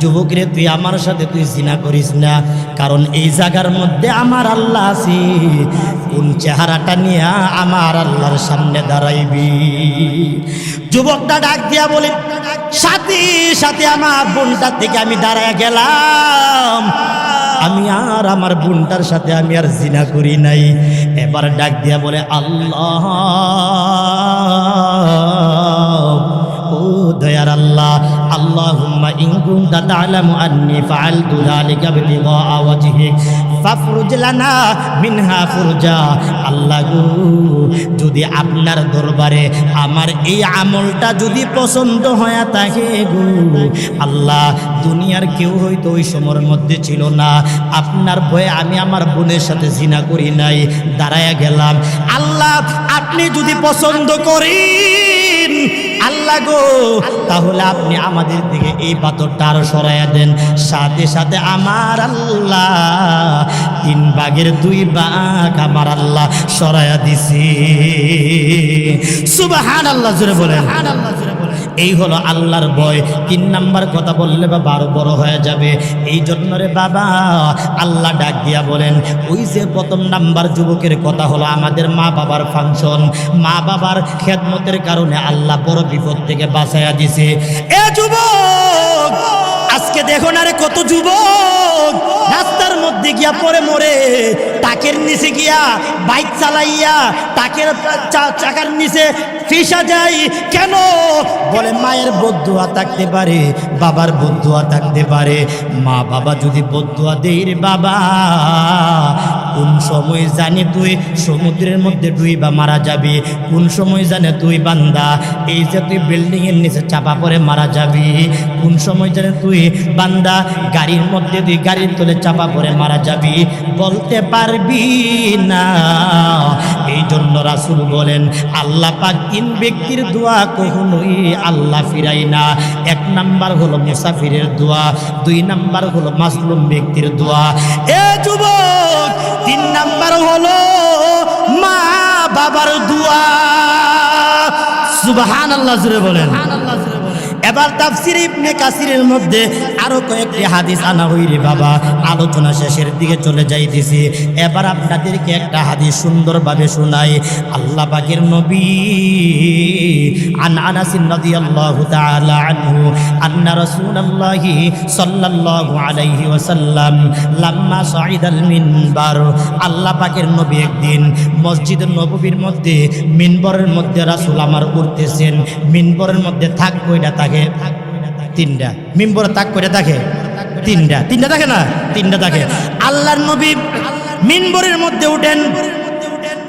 যুবক রে, তুই আমার সাথে তুই জিনা করিস না, কারণ এই জায়গার মধ্যে আমার আল্লাহ আছে। কোন চেহারাটা নিয়ে আমার আল্লাহর সামনে দাঁড়াইবি? যুবকটা ডাক দিয়া বলে, সাথে সাথে আমার বোনটার থেকে আমি দাঁড়ায় গেলাম। আমি আর আমার বোনটার সাথে আমি আর জিনা করি নাই। এবার ডাক দিয়া বলে, আল্লাহ, ও দয়ার আল্লাহ, আল্লাহুম্মা ইন কুনতা তা'লামু আন্নী ফাআলতু যালিকা বিতিগাআ ওয়াজহিক ফাফরুজ লানা মিনহা ফুরজা। আল্লাহ গো, যদি আপনার দরবারে আমার এই আমলটা যদি পছন্দ হয়ে থাকে গো আল্লাহ, দুনিয়ার কেউ হয়তো ওই সময়ের মধ্যে ছিল না, আপনার ভয়ে আমি আমার বোনের সাথে জিনা করি নাই, দাঁড়ায়া গেলাম। আল্লাহ, আপনি যদি পছন্দ করেন আল্লাহ গো, তাহলে আপনি আমাদের দিকে এই পাথরটা আরো সরাইয়া দেন। সাথে সাথে আমার আল্লাহ 3 ভাগের 2 ভাগ আমার আল্লাহ সরাইয়া দিছি। সুবহানাল্লাহ জোরে বলেন। এই হলো আল্লাহর ভয়। 3 নাম্বার কথা বললে বাবা আরো বড় হয়ে যাবে। এই জন্য রে বাবা, আল্লাহ ডাক দিয়া বলেন, ওই যে 1ম নাম্বার যুবকের কথা হলো আমাদের মা বাবার ফাংশন, মা বাবার খেদমতের কারণে আল্লাহ বড় বিপদ থেকে বাঁচাইয়া দিছে। এ যুবক, আজকে দেখো না রে, কত যুবক রাস্তার মধ্যে গিয়া পড়ে মরে, টাকের নিচে গিয়া বাইক চালাইয়া টাকের চাকার নিচে ফিসা যায়। কেন? বলে মায়ের বদদুয়া থাকতে পারে, বাবার বদদুয়া থাকতে পারে। মা বাবা যদি বদদুয়া দেই রে বাবা, কোন সময় জানি তুই সমুদ্রের মধ্যে ডুইবা মারা যাবি, কোন সময় জানে তুই বান্দা এই যে তুই বিল্ডিং এর নিচে চাপা পড়ে মারা যাবি, কোন সময় জানে তুই বান্দা গাড়ির মধ্যে তুই গাড়ির তলে চাপা পড়ে মারা যাবি, বলতে পারবি না। এই জন্য রাসূল বলেন আল্লাহ পাক তিন ব্যক্তির দোয়া কখনোই আল্লাহ ফিরায় না। এক নাম্বার হলো মুসাফিরের দোয়া, দুই নাম্বার হলো মাজলুম ব্যক্তির দোয়া, এ যুবক তিন নাম্বার হলো মা বাবার দোয়া। সুবহানাল্লাহ জোরে বলেন। এবার তাফসীর ইবনে কাসিরের মধ্যে আরো কয়েকটি হাদিস আনা হইরে বাবা, আলোচনা শেষের দিকে চলে যাইতেছি। এবার আপনাদেরকে একটা হাদিস সুন্দরভাবে শোনাই। আল্লাহ পাকের নবী আন আনাস রাদিয়াল্লাহু তাআলা আনহু আন্না রাসূলুল্লাহি সাল্লাল্লাহু আলাইহি ওয়াসাল্লাম লাম্মা সাইদাল মিনবার, আল্লাহ পাকের নবী একদিন মসজিদ নববীর মধ্যে মিনবরের মধ্যে রাসূল আমার উঠতেছেন। মিনবরের মধ্যে থাক কয়টা থাকে? তিনটা। মিনবরে তাক করে থাকে তিনটা। তিনটা থাকে না? তিনটা থাকে। আল্লাহর নবী মিনবরের মধ্যে উঠেন,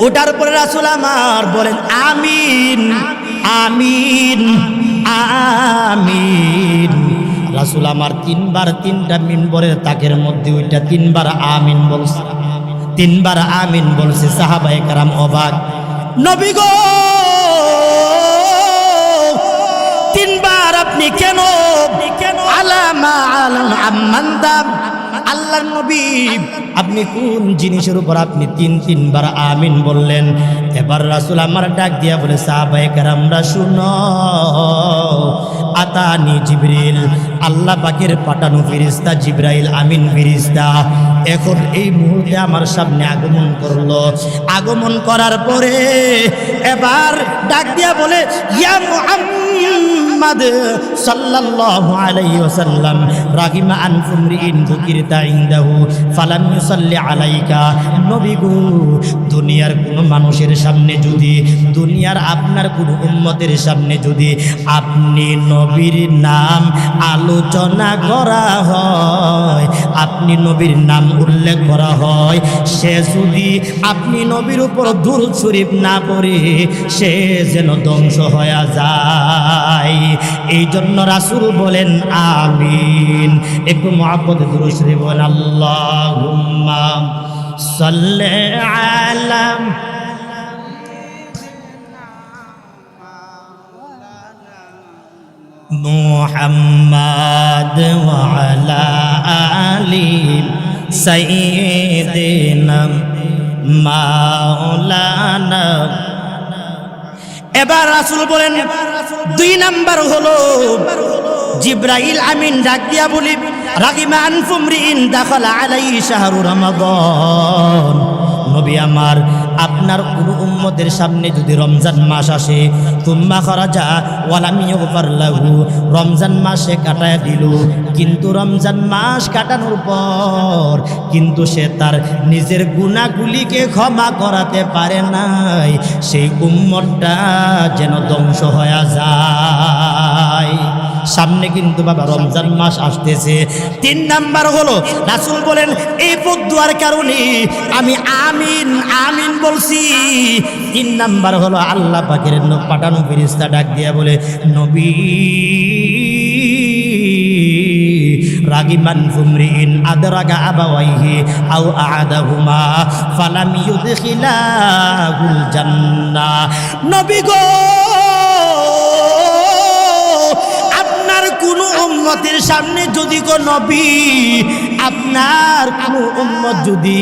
ওঠার পরে রাসূল আমার বলেন আমিন আমিন আমিন। রাসূল আমার তিনবার তিনটা মিনবরের তাকের মধ্যে ওইটা তিনবার আমিন বলছে, তিনবার আমিন বলছে। সাহাবায়ে কেরাম অবাক, নবী গো তিনবার আপনি কেন? আলামা আলাম আম্মান্দাম, আল্লাহর নবী আপনি কোন জিনিসের উপর আপনি তিনবার আমিন বললেন? এবার রাসূল আমার ডাক দিয়া বলে সাহাবায়ে কেরামরা শুনো, আতানি জিবরিল, আল্লাহ পাকের পাঠানো ফেরেশতা জিবরাইল আমিন ফেরেশতা এখন এই মুহূর্তে আমার সামনে আগমন করলো। আগমন করার পরে এবার ডাক দিয়া বলে ইয়া মুহাম্মদ সাল্লাল্লাহু আলাইহি ওয়াসাল্লাম রাহিমা আনফুমরিন যুকিরতা ইনদাহু ফালাম ইউসাল্লি আলাইকা। নবী গো দুনিয়ার কোনো মানুষের সামনে যদি, দুনিয়ার আপনার কোনো উম্মতের সামনে যদি আপনি নবীর নাম আলোচনা করা হয়, আপনি নবীর নাম উল্লেখ করা হয়, সে যদি আপনি নবীর উপর দুরূদ শরীফ না পড়ে সে যেন ধ্বংস হয়ে যায়। এই জন্য রাসূল বলেন আমিন। একটু মুহাব্বতে দুরূদ শরীফ বলেন আল্লাহুম্মা সাল্লি আলা মুহাম্মাদ ওয়া আলা আলি সাইয়্যিদিনা মাওলানা। এবার রাসূল বলেন দুই নাম্বার হলো জিবরাইল আমিন ডাক দিয়া বলি রাগিমা আনফুমরিন দাখালা আলাইহি শাহরু রমাদান। নবী আমার আপনার কোন উম্মতের সামনে যদি রমজান মাস আসে, তুম্মা খারাজা ওয়ালাম ইউগফার লাহু, রমজান মাসে কাটায় দিল, কিন্তু রমজান মাস কাটানোর পর কিন্তু সে তার নিজের গুনাহগুলিকে ক্ষমা করাতে পারে নাই, সেই উম্মতটা যেন ধ্বংস হয়ে যায়। সামনে কিন্তু বাবা রমজান মাস আসতেছে। তিন নাম্বার হলো রাসূল বলেন এই বদদুয়ার কারণে আমি আমিন আমিন বলছি। তিন নাম্বার হলো আল্লাহ পাকের পাঠানো ফেরেশতা ডাক দিয়া বলে নবী রাগিমান ফুমরিন আদরাকা আবাওয়াইহি আও আ'আদাহুমা ফালাম ইউদখিলাহুল জান্নাহ। নবী গো কোন উম্মতের সামনে যদি কোন নবী আপনার কোন উম্মত যদি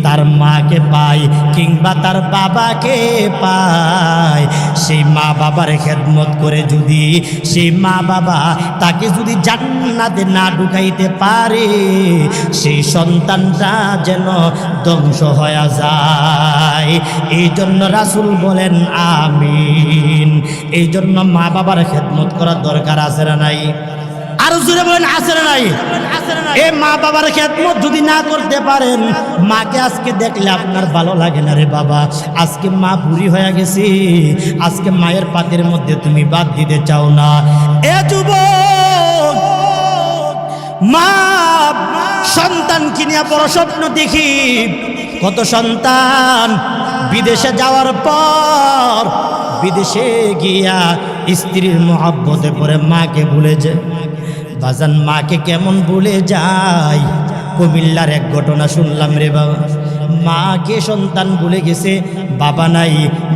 তার মাকে পায় কিংবা তার বাবাকে পায়, সেই মা বাবার খেদমত করে যদি সেই মা বাবা তাকে যদি জান্নাতে না ঢুকাইতে পারে, সেই সন্তানটা যেন ধ্বংস হয়ে যায়। এই জন্য রাসূল বলেন আমিন। এই জন্য মা বাবার খেদমত করার দরকার আছে না নাই? আরো জোরে বলেন আছে না নাই? এই মা বাবার খেদমত যদি না করতে পারেন, মাকে আজকে দেখলে আপনার ভালো লাগে না রে বাবা, আজকে মা বুড়ি হয়ে গেছে, আজকে মায়ের পাতের মধ্যে তুমি বাদ দিতে চাও না। এ যুবক মা সন্তান কিনিয়া বড় স্বপ্ন দেখি, কত সন্তান বিদেশে যাওয়ার পর বিদেশে গিয়া স্ত্রীর মহব্বতে পড়ে মাকে ভুলে যায়। বাজান মাকে কেমন ভুলে যায়? কুমিল্লার এক ঘটনা শুনলাম রে বাবা। মাকে সন্তান ভুলে গেছে, বাবা নাই।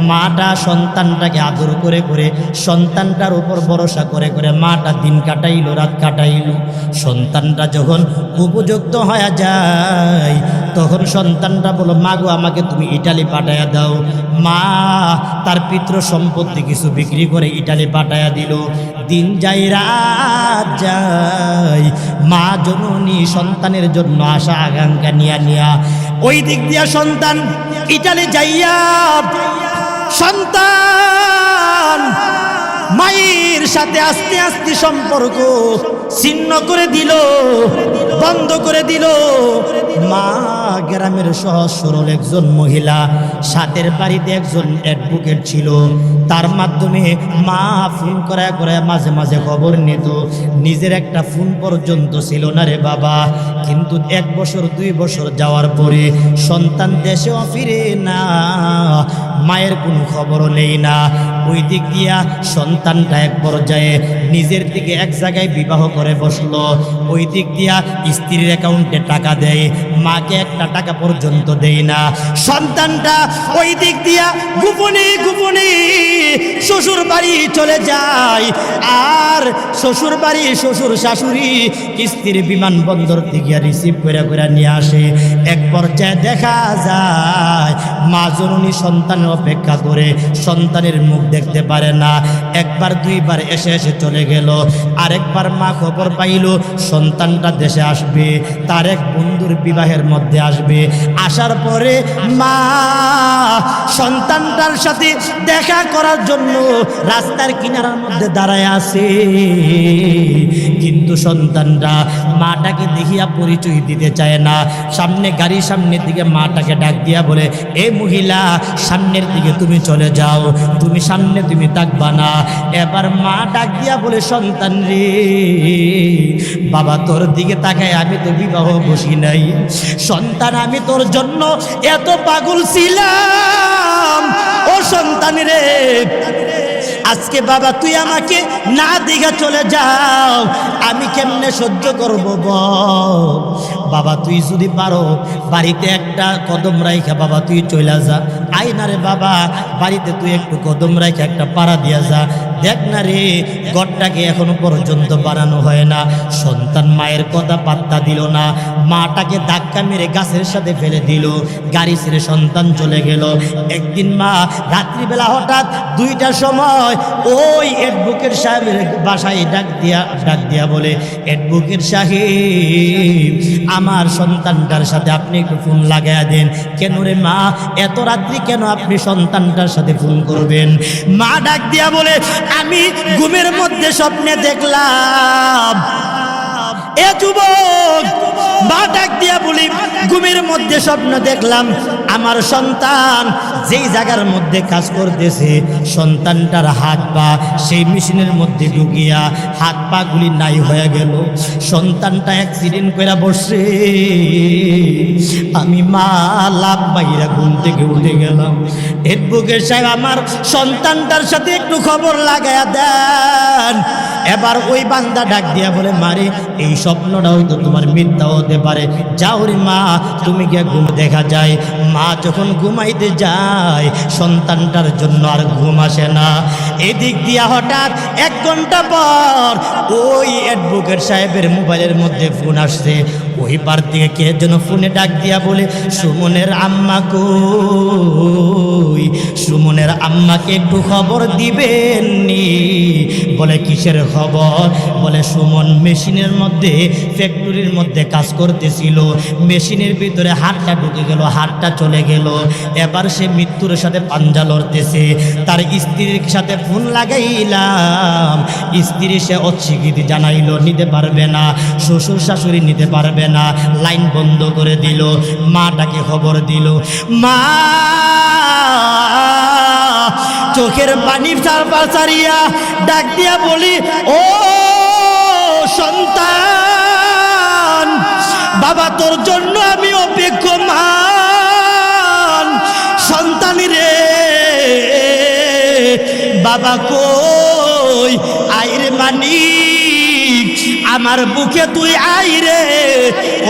মাটা সন্তানটাকে আদর করে করে, সন্তানটার উপর ভরসা করে করে মাটা দিন কাটাইলো, রাত কাটাইলো। সন্তানটা যখন উপযুক্ত হয়ে যায় তখন সন্তানটা বলো, মা গো আমাকে তুমি ইটালি পাঠাইয়া দাও। মা তার পিতৃ সম্পত্তি কিছু বিক্রি করে ইটালি পাঠাইয়া দিল। দিন যাই রাত যায়, মা জননী সন্তানের জন্য আশা আকাঙ্ক্ষা নিয়া ওই দিক দিয়া সন্তান ইটালি যাইয়া সন্তান মায়ের সাথে আস্তে আস্তে সম্পর্ক ছিন্ন করে দিল, বন্ধ করে দিল। মা গ্রামের সহজ সরল একজন মহিলা, সাথের বাড়িতে একজন অ্যাডভোকেট ছিল। তার মাধ্যমে মা ফোন করায় করায় মাঝে মাঝে খবর নিত। নিজের একটা ফোন পর্যন্ত ছিল না রে বাবা। কিন্তু 1 বছর 2 বছর যাওয়ার পরে সন্তান দেশেও ফিরে না, মায়ের কোনো খবরও নেই না। ওই দিক দিয়া সন্তানটা এক পর্যায়ে নিজের দিকে এক জায়গায় বিবাহ করে বসলো। ওই দিক দিয়া স্ত্রীর অ্যাকাউন্টে টাকা দেয়, মাকে একটা টাকা পর্যন্ত দেয় না। সন্তানটা ওই দিক দিয়া গোপনে গোপনে শ্বশুর বাড়ি চলে যায়। আর শ্বশুর বাড়ি শ্বশুর শাশুড়ি স্ত্রীর বিমানবন্দর থেকে রিসিভ করে করে নিয়ে আসে। এক পর্যায়ে দেখা যায় মা জননী সন্তানের অপেক্ষা করে, সন্তানের মুখ দেখতে পারে না। 1 বার 2 বার এসে এসে চলে গেল। আরেকবার মা খবর পাইল সন্তানটা দেশে আসবে, তার এক বন্ধুর বিবাহের মধ্যে আসবে। আসার পরে মা সন্তানটার সাথে দেখা করার জন্য রাস্তার কিনারার মধ্যে দাঁড়ায় আছে। কিন্তু সন্তানটা মাটাকে দেখিয়া পরিচয় দিতে চায় না। সামনে গাড়ির সামনের দিকে মাটাকে ডাক দিয়া বলে, এ মহিলা সামনের দিকে তুমি চলে যাও, তুমি সামনে তুমি থাকবা না। এবার মা ডাক দিয়া বলে, সন্তান রে বাবা তোর দিকে তাকায় আমি তো বিবাহ বসি নাই। সন্তান আমি তোর জন্য এত পাগল ছিলাম, ও সন্তান রে আজকে বাবা তুই আমাকে না দিঘা চলে যাও, আমি কেমনে সহ্য করব বল। বাবা তুই যদি পারো বাড়িতে একটা কদম রাইখা বাবা তুই চলে যা। আই না রে বাবা বাড়িতে তুই একটু কদম রাইখা একটা পাড়া দিয়া যা। দেখ না রে ঘরটাকে এখনো পর্যন্ত বানানো হয় না। সন্তান মায়ের কথা পাত্তা দিল না, মাটাকে ধাক্কা মেরে গাছের সাথে ফেলে দিল। গাড়ি ছেড়ে সন্তান চলে গেল। একদিন মা রাত্রিবেলা হঠাৎ 2টার সময় ওই অ্যাডভোকেট সাহেবের বাসায় ডাক দিয়া বলে, অ্যাডভোকেট সাহেব আমার সন্তানটার সাথে আপনি একটু ফোন লাগাইয়া দেন। কেন রে মা এত রাত্রি কেন আপনি সন্তানটার সাথে ফোন করবেন? মা ডাক দিয়া বলে, আমি ঘুমের মধ্যে স্বপ্নে দেখলাম। এ যুবক মা ডাক দিয়া বলি, ঘুমের মধ্যে স্বপ্ন দেখলাম আমার সন্তান যেই জায়গার মধ্যে কাজ করতেছে সন্তানটার হাত পা সেই মেশিনের মধ্যে ঢুকিয়া হাত পা গুলি নাই হয়ে গেল। সন্তানটা অ্যাক্সিডেন্ট করে বসে। আমি মা লাভ বাইরা ঘুম থেকে উঠে গেলাম। অ্যাডভোকেট সাহেব আমার সন্তানটার সাথে একটু খবর লাগায়া দেন। এবার ওই বান্দা ডাক দিয়া বলে, মারে এই স্বপ্নটা হয়তো তোমার মিথ্যা হতে পারে, যাও রে মা তুমি গিয়ে ঘুম দেখা যায়। মা যখন ঘুমাইতে যায় সন্তানটার জন্য আর ঘুম আসে না। এদিক দিয়া হঠাৎ 1 ঘন্টা পর ওই অ্যাডভোকেট সাহেবের মোবাইলের মধ্যে ফোন আসছে। ওই পার থেকে কে যেন ফোনে ডাক দিয়া বলে, সুমনের আম্মা কই, সুমনের আম্মাকে একটু খবর দিবেন নি। বলে কিসের খবর? বলে সুমন মেশিনের মধ্যে ফ্যাক্টরির মধ্যে কাজ করতেছিল, মেশিনের ভিতরে হাতটা ঢুকে গেল, হাতটা চলে গেল। এবার সে মৃত্যুর সাথে পাঞ্জা লড়তেছে। তার স্ত্রীর সাথে ফোন লাগাইলাম, স্ত্রী সে অস্বীকৃতি জানাইলো, নিতে পারবে না। শ্বশুর শাশুড়ি নিতে পারবে না, লাইন বন্ধ করে দিল। মাটাকে খবর দিল। মা চোখের পানি ছাড়িয়া ডাক দিয়া বলি, ও সন্তান বাবা তোর জন্য আমি অপেক্ষমান। সন্তান রে বাবা কই, আইরে মানিক আমার বুকে তুই আইরে,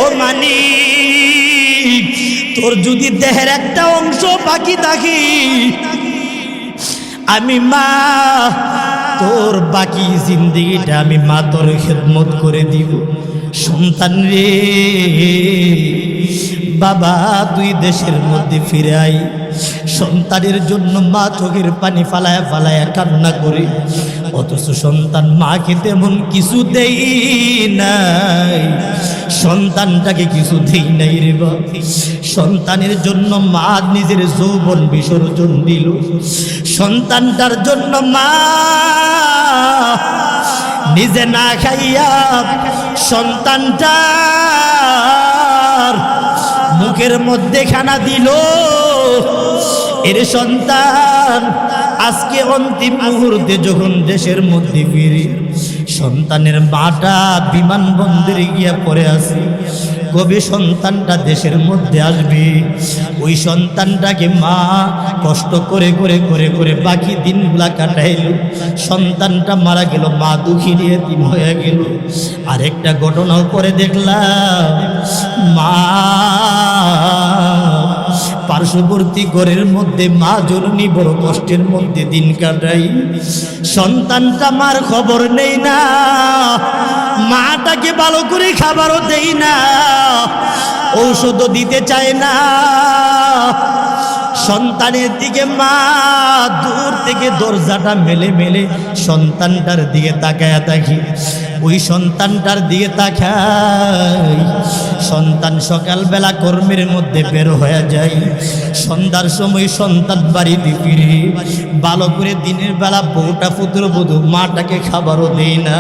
ও মানিক তোর যদি দেহের একটা অংশ বাকি থাকে, আমি মা তোর বাকি জিন্দেগিটা আমি মা তোর খেদমত করে দিব। সন্তান রে বাবা তুই দেশের মধ্যে ফিরে আই। সন্তানের জন্য মা চোখের পানি ফালায়া ফালায়া কান্না করে, অথচ সন্তান মাকে তেমন কিছু দেই নাই, সন্তানটাকে কিছু দেই নাই রে বাবা। সন্তানের জন্য মা নিজের যৌবন বিসর্জন দিল, সন্তানটার জন্য মা নিজে না খাইয়া সন্তানটার মুখের মধ্যে খানা দিল। এর সন্তান আজকে অন্তিম মুহূর্তে যখন দেশের মধ্যে ফিরি, সন্তানের মাটা বিমানবন্দরে গিয়া পড়ে আছে, কবে সন্তানটা দেশের মধ্যে আসবে। ওই সন্তানটাকে মা কষ্ট করে করে করে করে বাকি দিনগুলা কাটাইল। সন্তানটা মারা গেল, মা দুঃখী নিয়ে দিন হয়ে গেল। আরেকটা ঘটনাও পরে দেখলাম, মা পার্শ্ববর্তী ঘরের মধ্যে মা জননী বড় কষ্টের মধ্যে দিন কাটাই। সন্তানটা মার খবর নেই না, মাটাকে ভালো করে খাবারও দেই না, ঔষধও দিতে চায় না। সন্তানের দিকে মা দূর থেকে দরজাটা মেলে মেলে সন্তানটার দিকে তাকায়া থাকি। ওই সন্তানটার দিকে তাকাই, সন্তান সকালবেলা কর্মের মধ্যে বের হয়ে যায়, সন্ধ্যার সময় সন্তান বাড়িতে ফিরে। ভালো করে দিনের বেলা বউটা পুত্র বধূ মাটাকে খাবারও দেয় না,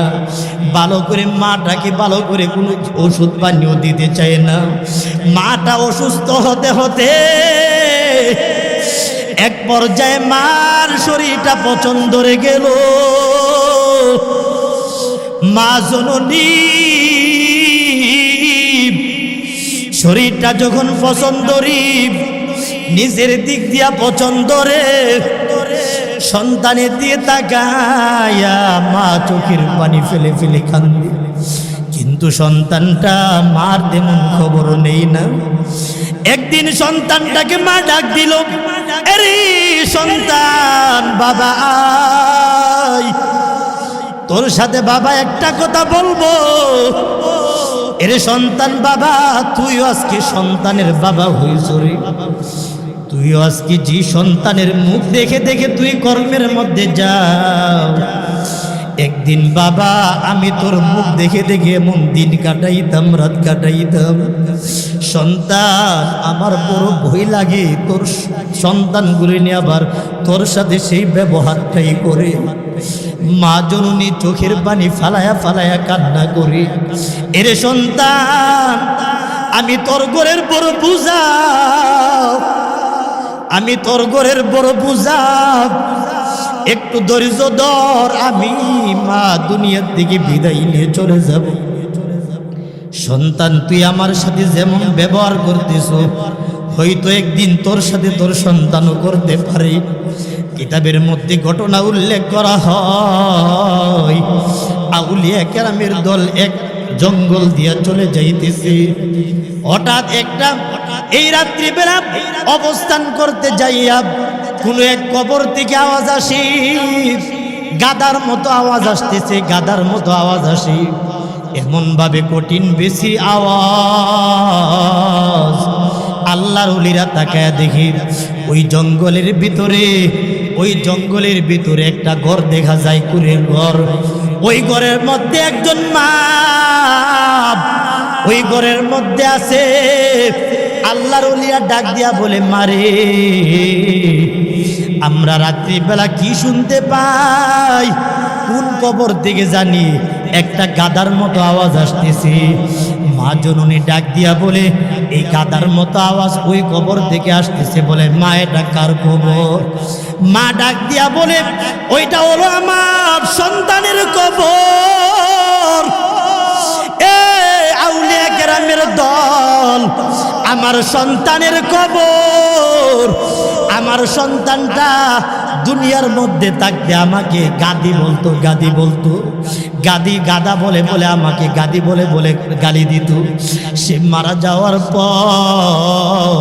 ভালো করে মাটাকে ভালো করে কোনো ওষুধ পানিও দিতে চায় না। মাটা অসুস্থ হতে হতে এক পর্যায়ে মার শরীরটা পছন্দ রে গেল। মা জননী শরীরটা যখন পছন্দ রে, নিজের দিক দিয়া পছন্দ রে, সন্তানের দিয়ে তাকায়া মা চোখের পানি ফেলে ফেলে কান্দে। কিন্তু সন্তানটা মার তেমন খবর নেই না। একদিন সন্তানটাকে মা ডাক দিল, আরে সন্তান বাবা আয়, তোর সাথে বাবা একটা কথা বলবো। এরে সন্তান বাবা, তুইও আজকে সন্তানের বাবা হইছ রে। তুইও আজকে যে সন্তানের মুখ দেখে দেখে তুই কর্মের মধ্যে যাও, একদিন বাবা আমি তোর মুখ দেখে দেখে এমন দিন কাটাইতাম, রাত কাটাইতাম। সন্তান আমার বড় ভয় লাগে তোর সন্তানগুলি নিয়ে আবার তোর সাথে সেই ব্যবহারটাই করে। মা জননী চোখের পানি ফালায়া ফালায়া কান্না করে, এরে সন্তান আমি তোর ঘরের বড় বুঝা, আমি তোর ঘরের বড় বুঝা, একটু ধৈর্য ধর, আমি মা দুনিয়ার দিকে বিদায় নিয়ে চলে যাব। সন্তান তুই আমার সাথে যেমন ব্যবহার করতেছ, হয়তো একদিন তোর সাথে তোর সন্তানও করতে পারে। কিতাবের মধ্যে ঘটনা উল্লেখ করা হয়, আউলিয়া কেরামের দল এক জঙ্গল দিয়া চলে যাইতেছে। হঠাৎ একটা এই রাত্রিবেলা অবস্থান করতে যাইয়া কোনো এক কবর থেকে আওয়াজ আসে, গাদার মতো আওয়াজ আসতেছে, গাদার মতো আওয়াজ আসে, এমন ভাবে কঠিন বেশি আওয়াজ। আল্লাহর ওলিরা তাকায়া দেখি ওই জঙ্গলের ভিতরে, ওই জঙ্গলের ভিতরে একটা ঘর দেখা যায়, কুড়ের ঘর। ওই ঘরের মধ্যে একজন মা, ওই ঘরের মধ্যে আছে। আল্লাহর ওলিরা ডাক দিয়া বলে, মারে আমরা রাত্রিবেলা কি শুনতে পাই, কোন কবর থেকে জানি একটা গাদার মতো আওয়াজ আসতেছে। মা জননী ডাক দিয়া বলে, এই গাদার মতো আওয়াজ ওই কবর থেকে আসতেছে। বলে, মা এটা কার কবর? মা ডাক দিয়া বলে, ওইটা হলো আমার সন্তানের কবর। আউলিয়া কেরামের দল, আমার সন্তানের কবর। আমার সন্তানটা দুনিয়ার মধ্যে থাকতে আমাকে গাদি বলতো, গাদি বলতো। গাদা বলে বলে আমাকে গাদি বলে বলে গালি দিত। সে মারা যাওয়ার পর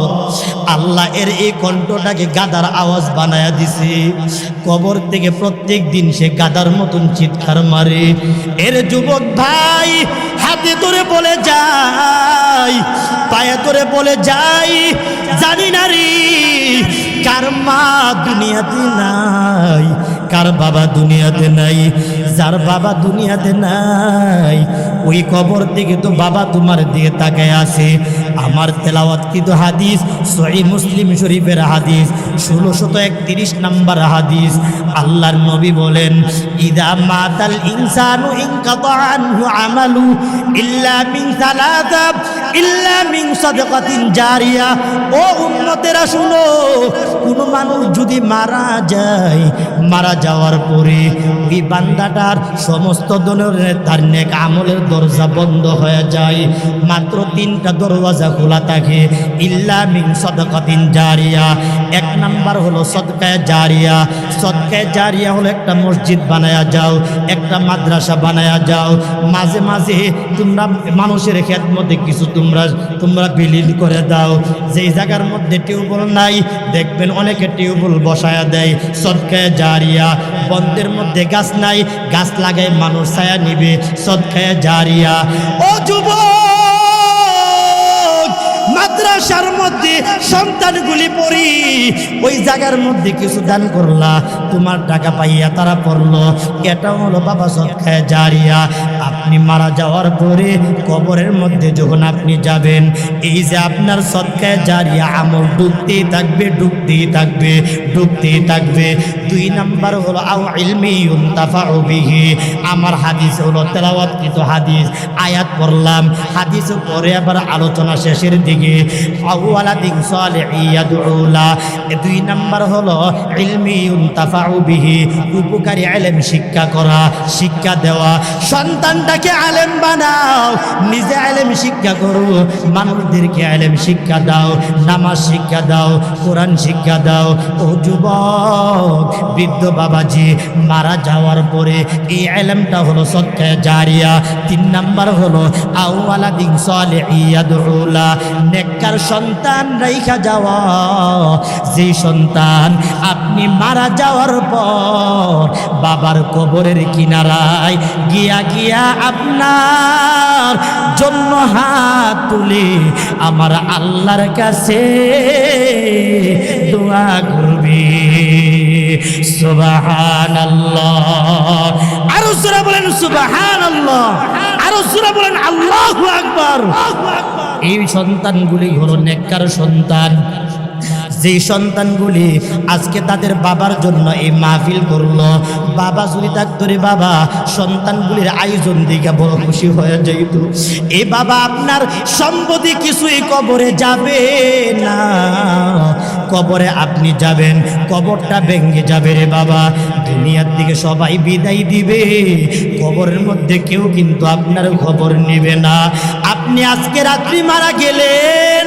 আল্লাহ এর এই কণ্ঠটাকে গাদার আওয়াজ বানায়া দিছে। কবর থেকে প্রত্যেক দিন সে গাদার মতন চিৎকার মারে। এর যুবক ভাই, হাতে ধরে বলে যাই, পায়ে ধরে বলে যাই, জানি না রে কার মা দুনিয়াতে নাই, কার বাবা দুনিয়াতে নাই। যার বাবা দুনিয়াতে নাই ওই কবর থেকে তো বাবা তোমার দিকে তাকায় আছে। আমার তেলাওয়াতকৃত হাদিস সহিহ মুসলিম শরীফের হাদিস 1631 নম্বর হাদিস। আল্লাহর নবী বলেন, ইদা মাতাল ইনসানু ইনকাতা আনহু আমালু ইল্লা মিন সালাসা ইল্লা মিন সাদাকাতিন জারিয়া। ও উম্মতেরা শুনো, কোন মানুষ যদি মারা যায়, মারা যাওয়ার পরে ওই বান্দাটার সমস্ত ধরনের তার নেক আমলের দরজা বন্ধ হয়ে যায়। মাত্র 3টা দরওয়াজা খোলা থাকে। ইল্লা মিন সাদাকাতিন জারিয়া, 1 নাম্বার হলো সদকায়ে জারিয়া। সদকায়ে জারিয়া হলো একটা মসজিদ বানায়া যাও, একটা মাদ্রাসা বানায়া যাও, মাঝে মাঝে তোমরা মানুষের খেদমতে কিছু তোমরা বিলীন করে দাও। যেই জায়গার মধ্যে টিউবওয়েল নাই দেখবেন অনেকে টিউবওয়েল বসায়া দেয়, সদকায়ে জারিয়া। বন্ধের মধ্যে গাছ নাই, গাছ লাগায় মানুষ ছায়া নিবে, সদকায়ে জারিয়া। ও যুবক, মাদ্রাসার মধ্যে সন্তানগুলি পড়ি, ওই জায়গার মধ্যে কিছু দান করলা, তোমার টাকা পাইয়া তারা পড়লো, এটা হলো বাবা সদকায়ে জারিয়া। আপনি মারা যাওয়ার পরে কবরের মধ্যে যখন আপনি যাবেন, এই যে আপনার সদকায়ে জারিয়া আমল ডুবতেই থাকবে, ডুবতেই থাকবে, ডুবতেই থাকবে। 2 নাম্বার হলো আও ইলমি ইউনতাফাউ বিহি। আমার হাদিস হলো তেলাওয়াতকৃত হাদিস, আয়াত পড়লাম, হাদিস পরে আবার আলোচনা শেষের দিকে আও ওয়ালাদিন সালিহিন ইয়াদউলা। 2 নাম্বার হলো ইলমি ইউনতাফাউ বিহি, উপকারী ইলম শিক্ষা করা, শিক্ষা দেওয়া। সন্তানটাকে আলেম বানাও, নিজে আলেম শিক্ষা করো, মানুষদেরকে আলেম শিক্ষা দাও, নামাজ শিক্ষা দাও, কোরআন শিক্ষা দাও। ও যুবক, বৃদ্ধ বাবাজি, মারা যাওয়ার পরে এই আলেমটা হলো সদকায়ে জারিয়া। 3 নাম্বার হলো আও ওয়ালাদিন সালিহিন ইয়াদউলা, নেককার সন্তান রাইখা যাওয়া। যেই সন্তান আপনি মারা যাওয়ার পর বাবার কবরের কিনারায় গিয়া গিয়া আপনার জন্য হাত তুলে আমার আল্লাহর কাছে দোয়া করবে। সুবহানাল্লাহ। আরো জোরে বলেন সুবহানাল্লাহ, আরো জোরে বলেন আল্লাহু আকবার। এই সন্তানগুলি হলো নেককার সন্তান। যে সন্তানগুলি আজকে তাদের বাবার জন্য এই মাহফিল করলো, বাবা যদি থাকতো রে বাবা, সন্তানগুলির আয়োজন দিকে বড় খুশি হয়ে যেত। এই বাবা আপনার সম্পত্তি কিছুই কবরে যাবে না, কবরে আপনি যাবেন, কবরটা ভেঙে যাবে রে বাবা। দুনিয়ার দিকে সবাই বিদায় দিবে, কবরের মধ্যে কেউ কিন্তু আপনার খবর নেবে না। আপনি আজকে রাত্রি মারা গেলেন,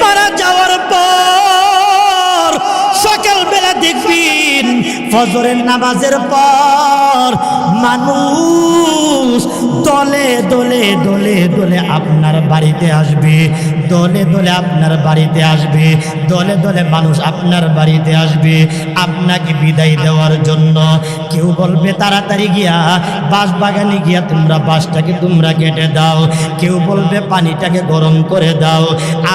মারা যাওয়ার পর সকালবেলা দেখবেন ফজরের নামাজের পর মানুষ দলে দলে দলে দলে আপনার বাড়িতে আসবে, দলে দলে আপনার বাড়িতে আসবে, দলে দলে মানুষ আপনার বাড়িতে আসবে আপনাকে বিদায় দেওয়ার জন্য। কেউ বলবে তাড়াতাড়ি গিয়া বাঁশ বাগানে গিয়া তোমরা বাঁশটাকে তোমরা কেটে দাও, কেউ বলবে পানিটাকে গরম করে দাও।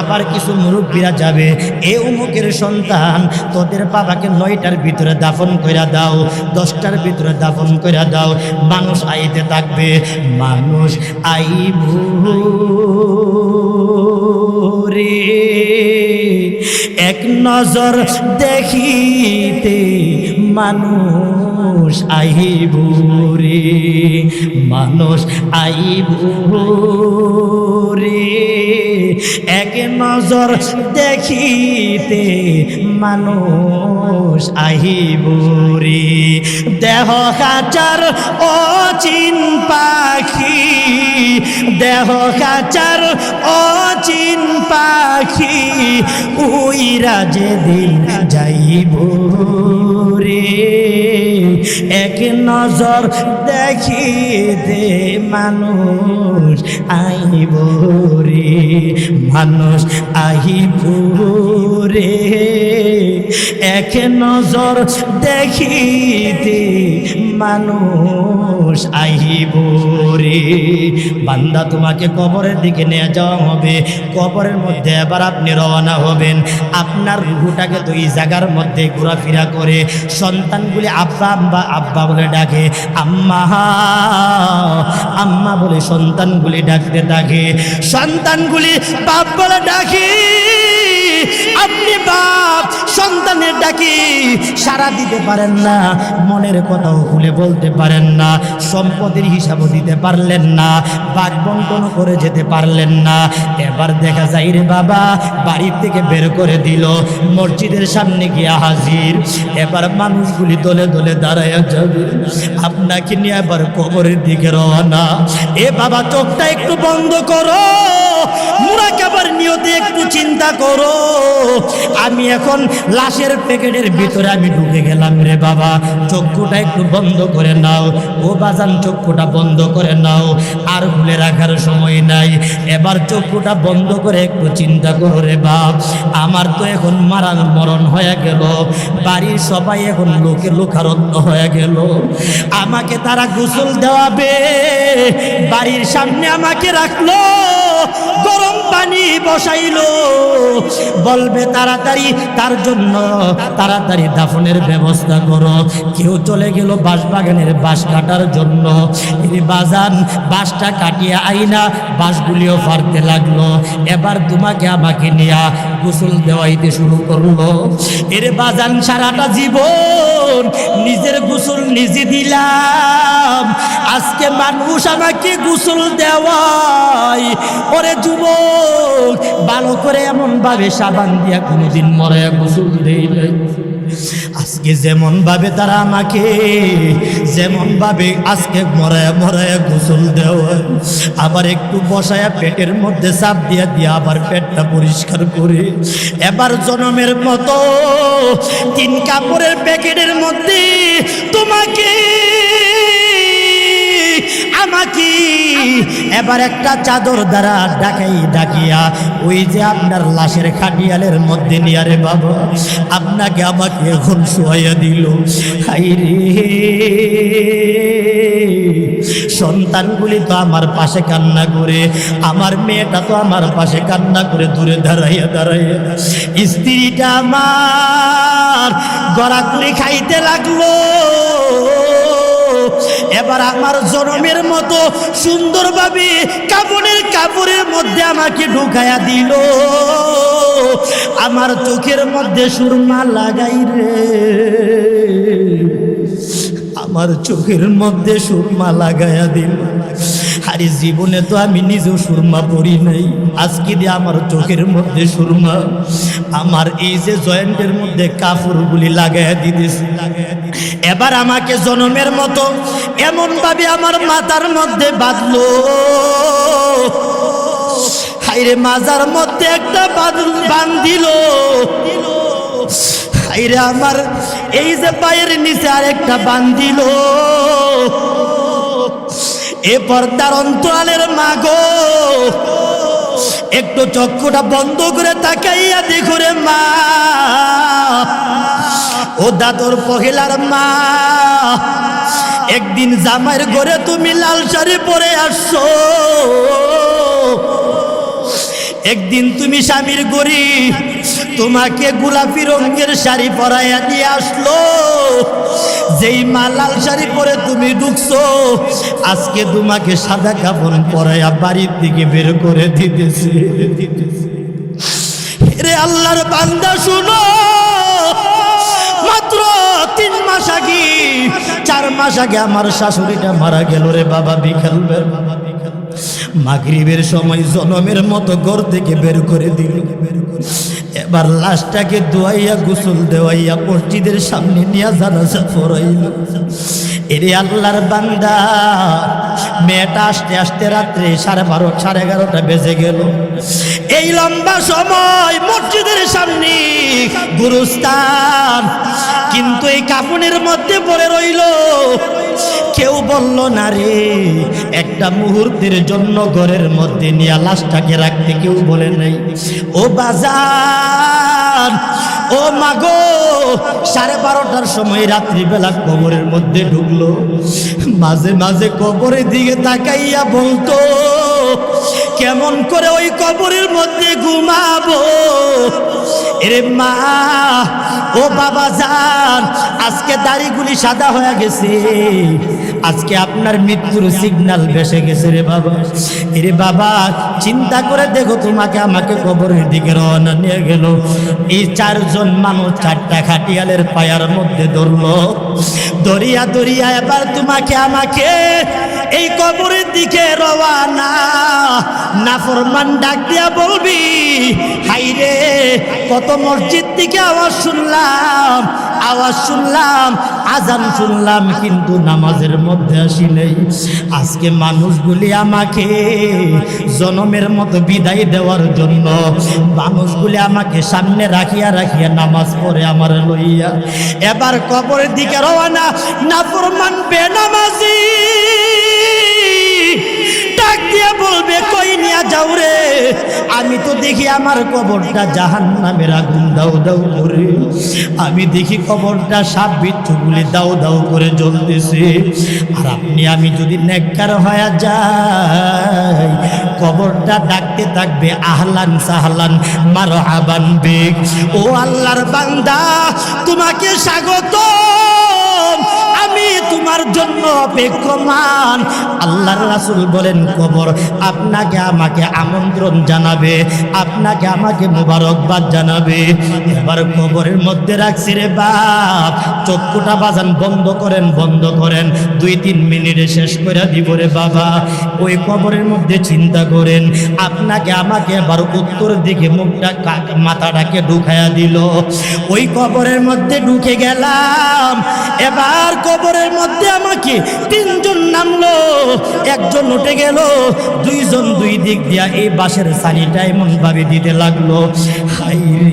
আবার কিছু মুরব্বীরা যাবে, এ অমুকের সন্তান তোদের বাবাকে 9টার ভিতরে দাফন কইরা দাও, 10টার ভিতরে দাফন কইরা দাও। মানুষ আইতে থাকবে, মানুষ আইব রে এক নজর দেখিতে, মানুষ আইব রে, মানুষ আইব রে এক নজর দেখিতে, মানুষ আইব রে। দেহ খাঁচার অচিন পাখি, দেহ খাঁচার অচিন পাখি, উইরা যেদিন যাইব রে এক নজর দেখিতে, দেখিতে মানুষ আইব রে, মানুষ আইব রে, এক নজর দেখিতে মানুষ আইব রে। বান্দা তোমাকে কবরের দিকে নিয়ে যাওয়া হবে, কবরের মধ্যে এবার আপনি রওনা হবেন। আপনার রুহটাকে তো এই জায়গার মধ্যে ঘোরাফেরা করে, সন্তানগুলি আব্বা আব্বা আব্বা বলে ডাকে, আম্মা আম্মা বলে সন্তানগুলি ডাকতে থাকে, সন্তানগুলি বাপ বলে ডাকে। আপনি বাপ সন্তানের ডাকি সাড়া দিতে পারেন না, মনের কথাও খুলে বলতে পারেন না, সম্পদের হিসাবও দিতে পারলেন না, ভাগ বন্টন করে যেতে পারলেন না। এবার দেখা যায় রে বাবা বাড়ির থেকে বের করে দিল, মসজিদের সামনে গিয়ে হাজির। এবার মানুষগুলি দলে দলে দাঁড়ায় যাবে, আপনাকে নিয়ে এবার কবরের দিকে রওনা। এ বাবা চোখটা একটু বন্ধ করো, মুরাকাবার নিয়তে একটু চিন্তা করো। আমি এখন লাশের প্যাকেটের ভিতরে আমি ঢুকে গেলাম রে বাবা, চক্ষুটা একটু বন্ধ করে নাও। ও বাজান চক্ষুটা বন্ধ করে নাও, আর খুলে রাখার সময় নাই। এবার চক্ষুটা বন্ধ করে একটু চিন্তা করো রে বাপ, আমার তো এখন মরণ হয়ে গেল, বাড়ির সবাই এখন লোকে লোকারণ্য হয়ে গেল, আমাকে তারা গোসল দেওয়াবে, বাড়ির সামনে আমাকে রাখলো, গরম পানি বসাইলো, বলবে তাড়াতাড়ি তার জন্য তাড়াতাড়ি দাফনের ব্যবস্থা করো। কেউ চলে গেল বাঁশবাগানের বাঁশ কাটার জন্য, এই বাজান বাঁশটা কাটিয়ে আইনা বাঁশগুলিও ফাড়তে লাগলো। এবার তোমাকে আমাকে নিয়ে গোসল দেওয়াইতে শুরু করলো। এর বাজান সারাটা জীবন নিজের গোসল নিজে দিলাম, আজকে মানুষ আমাকে গোসল দেওয়ায়। ওরে যুবক, ভালো করে এমন ভাবে সাবান দিয়া কোনোদিন মরে গোসল দেই নাই। আজকে যেমন ভাবে তারা আমাকে যেমন ভাবে আজকে মরায়া মরায়া গোসল দেওয়া, আবার একটু বসায়া পেটের মধ্যে চাপ দিয়া দিয়া আবার পেটটা পরিষ্কার করে, এবার জনমের মতো 3 কাপড়ের প্যাকেটের মধ্যে তোমাকে আমাকে এবার একটা চাদর দ্বারা ডাকিয়া ওই যে আপনার লাশের খাটিয়ালের মধ্যে নিয়ে রে বাবা আপনাকে আমাকে এখন শোয়াইয়া দিল। হাইরে সন্তানগুলি তো আমার পাশে কান্না করে, আমার মেয়েটা তো আমার পাশে কান্না করে দূরে দাঁড়াইয়া দাঁড়াইয়া, স্ত্রীটা আমার গড়াগড়ি খাইতে লাগলো। এবার আমার জনমের মতো সুন্দরভাবে কাপড়ের মধ্যে আমাকে ঢুকাইয়া দিল, আমার চোখের মধ্যে সুরমা লাগাই রে, আমার চোখের মধ্যে সুরমা লাগাইয়া দিল। আরে জীবনে তো আমি নিজেও সুরমা পরি নাই, আজকে দিয়ে আমার চোখের মধ্যে সুরমা, আমার এই যে জয়েন্টের মধ্যে কাপড়গুলি লাগাইয়া দিতেছে। এবার আমাকে জনমের মতো এমন ভাবে আমার মাথার মধ্যে বাঁধলো, হাইরে মাজার মধ্যে একটা বাঁধিল, হাইরে আমার এই যে পায়ের নিচে আরেকটা বাঁধিল। এ পর্দার অন্তরালের মাগো, একটু চক্ষুটা বন্ধ করে তাকাইয়া দেখো রে মা, ও দাদর পহেলার মা, একদিন জামাইয়ের ঘরে তুমি লাল শাড়ি পরে আসছো, একদিন তুমি স্বামীর ঘরে তোমাকে গোলাপি রঙের শাড়ি পরাইয়া দিয়ে আসলো, যেই মা লাল শাড়ি পরে তুমি ঢুকছো, আজকে তোমাকে সাদা কাপড় পরাইয়া বাড়ির দিকে বের করে দিতেছে। রে আল্লাহর বান্দা শুনো, মাত্র 3 মাস আগে 4 মাস আগে আমার শাশুড়িটা মারা গেল রে বাবা, বিকাল মাগরিবের সময় জনমের মতো ঘর থেকে বের করে দিল। এবার লাশটাকে ধোয়াইয়া গোসল দেওয়াইয়া মসজিদের সামনে নিয়ে জানাজা পড়াইল। এরে আল্লাহর বান্দা, মেয়েটা আসতে আসতে রাত্রে 12:30 11:30 বেজে গেল। এই লম্বা সময় মসজিদের সামনে গুরুস্থান, কিন্তু এই কাফনের মধ্যে পড়ে রইল। কেউ বলল না রে, একটা মুহূর্তের জন্য ঘরের মধ্যে নিয়ে লাশটাকে রাখতে কেউ বলে নাই। ও বাজার, ও মাগো, 12:30টার সময় রাত্রিবেলা কবরের মধ্যে ঢুকলো। মাঝে মাঝে কবরের দিকে তাকাইয়া বলতো, কেমন করে ওই কবরের মধ্যে ঘুমাবো। এরে মা, ও বাবা যান, আজকে দাড়িগুলি সাদা হয়ে গেছে, আজকে আপনার মৃত্যুর সিগন্যাল ভেসে গেছে রে বাবা। এরে বাবা, চিন্তা করে দেখো, তোমাকে আমাকে কবরের দিকে রওনা নিয়ে গেল। এই 4 জন মানুষ 4টা খাটিয়ালের পায়ার মধ্যে ধরলো, দরিয়া দরিয়া এবার তোমাকে আমাকে এই কবরের দিকে রওনা। নাফরমান ডাক দিয়া বলবি, হাইরে কত মসজিদ থেকে আওয়াজ শুনলাম, আজান শুনলাম, কিন্তু নামাজের মধ্যে আসি নাই। আজকে মানুষগুলি আমাকে জনমের মতো বিদায় দেওয়ার জন্য মানুষগুলি আমাকে সামনে রাখিয়া রাখিয়া নামাজ পড়ে আমার লইয়া এবার কবরের দিকে রওনা। নাফরমান বেনামাজি ডাক দিয়া বলবে, কই নিয়া যাও রে? আমি তো দেখি আমার কবরটা জাহান্নামের আগুন দাও দাও করে, আমি দেখি কবরটা সাপ বিচ্ছুগুলি দাও দাও করে জ্বলতেছে। আর আমি যদি নেককার হয়ে যাই, কবরটা ডাকতে থাকবে, আহলান সাহলান মারহাবান বিক, ও আল্লাহর বান্দা তোমাকে স্বাগত, আমি তোমার জন্য অপেক্ষমান। আল্লাহর রাসূল বলেন, কবর আপনাকে আমাকে আমন্ত্রণ জানাবে, আপনাকে আমাকে মোবারকবাদ জানাবে। এবার কবরের মধ্যে রাখছি রে বাপ, চক্ষুটা বাজান বন্ধ করেন, বন্ধ করেন, 2-3 মিনিটে শেষ করে দিব রে বাবা। ওই কবরের মধ্যে চিন্তা করেন, আপনাকে আমাকে এবার উত্তর দিকে মুখটা মাথাটাকে ঢুকাইয়া দিল। ওই কবরের মধ্যে ঢুকে গেলাম। এবার কবরের মধ্যে আমাকে 3 জন নামলো, 1 জন উঠে গেল, 2 জন 2 দিক দিয়া এই বাঁশের সানিটা এমন ভাবে দিতে লাগলো। হাইরে,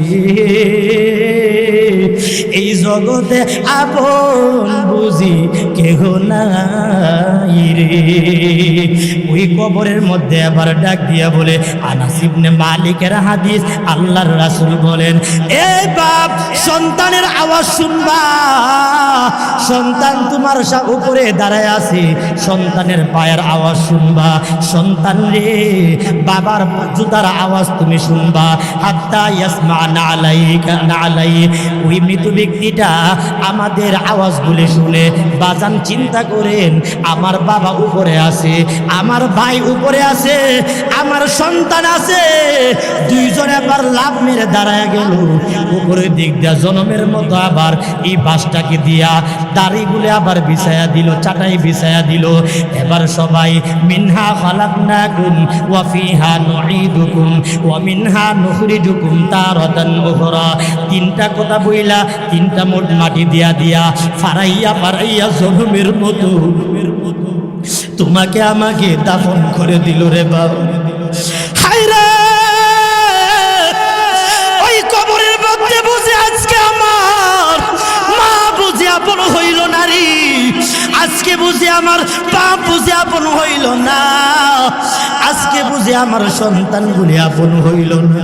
এই জগতে আপন বুঝি কেহ নাই রে। ওই কবরের মধ্যে আবার ডাক দিয়া বলে, আনাস ইবনে মালিকের হাদিস, আল্লাহর রাসূল বলেন, এ বাপ, সন্তানের আওয়াজ শুনবা, সন্তান তোমার উপরে দাঁড়ায় আছে, সন্তানের পায়ের আওয়াজ শুনবা। সন্তান রে, বাবার জুতার আওয়াজ তুমি শুনবা। হাত্তা ইয়াসমা নালাইকা নালাই, ওই মৃত ব্যক্তিটা আমাদের আওয়াজগুলি শুনে বাজান চিন্তা করেন, আমার বাবা উপরে আছে, আমার ভাই উপরে আছে, আমার সন্তান আছে, 2 জন এবার লাভ মেরে দাঁড়ায় গেল। উপরের দিক দিয়া জনমের মতো আবার এই বাসটাকে দিয়া দাড়িগুলো আবার বিছায়া দিল, চাটাই বিছায়া দিল। এবার সবাই মিনহা খালাকনাকুম ওয়া ফিহা নুঈদুকুম ওয়া মিনহা নুখরিজুকুম তারাতান উখরা। 3টা কথা বইলা 3টা মোট মাটি দিয়া দিয়া ফারাইয়া ফারাইয়া জনমের মতো তোমাকে আমাকে দাফন করে দিল রে বাবা। হায়রে, ওই কবরের মধ্যে বুঝে আজকে আমার মা বুঝে আপন হইল না রে, আজকে বুঝে আমার বাপ বুঝে আপন হইল না, আজকে বুঝে আমার সন্তানগুলি আপন হইল না।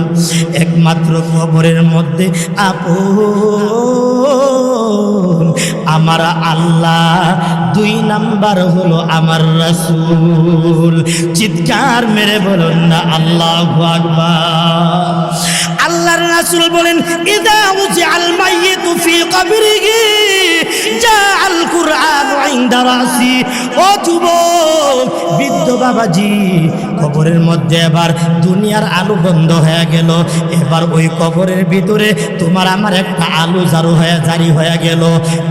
একমাত্র কবরের মধ্যে আপন আমার আল্লাহ, 2 নাম্বার হলো আমার রাসূল। চিৎকার মেরে বলুন না আল্লাহু আকবার। আল্লাহর রাসূল বলেন, ইদা উজিআল মাইয়িতু ফি কবরিহি জাআল কুরআন ইনদা রাসি। ও যুবক, বৃদ্ধ বাবাজি, কবরের মধ্যে এবার দুনিয়ার আলো বন্ধ হয়ে গেল। এবার ওই কবরের ভিতরে তোমার আমার একটা আলো জারি হয়ে গেল।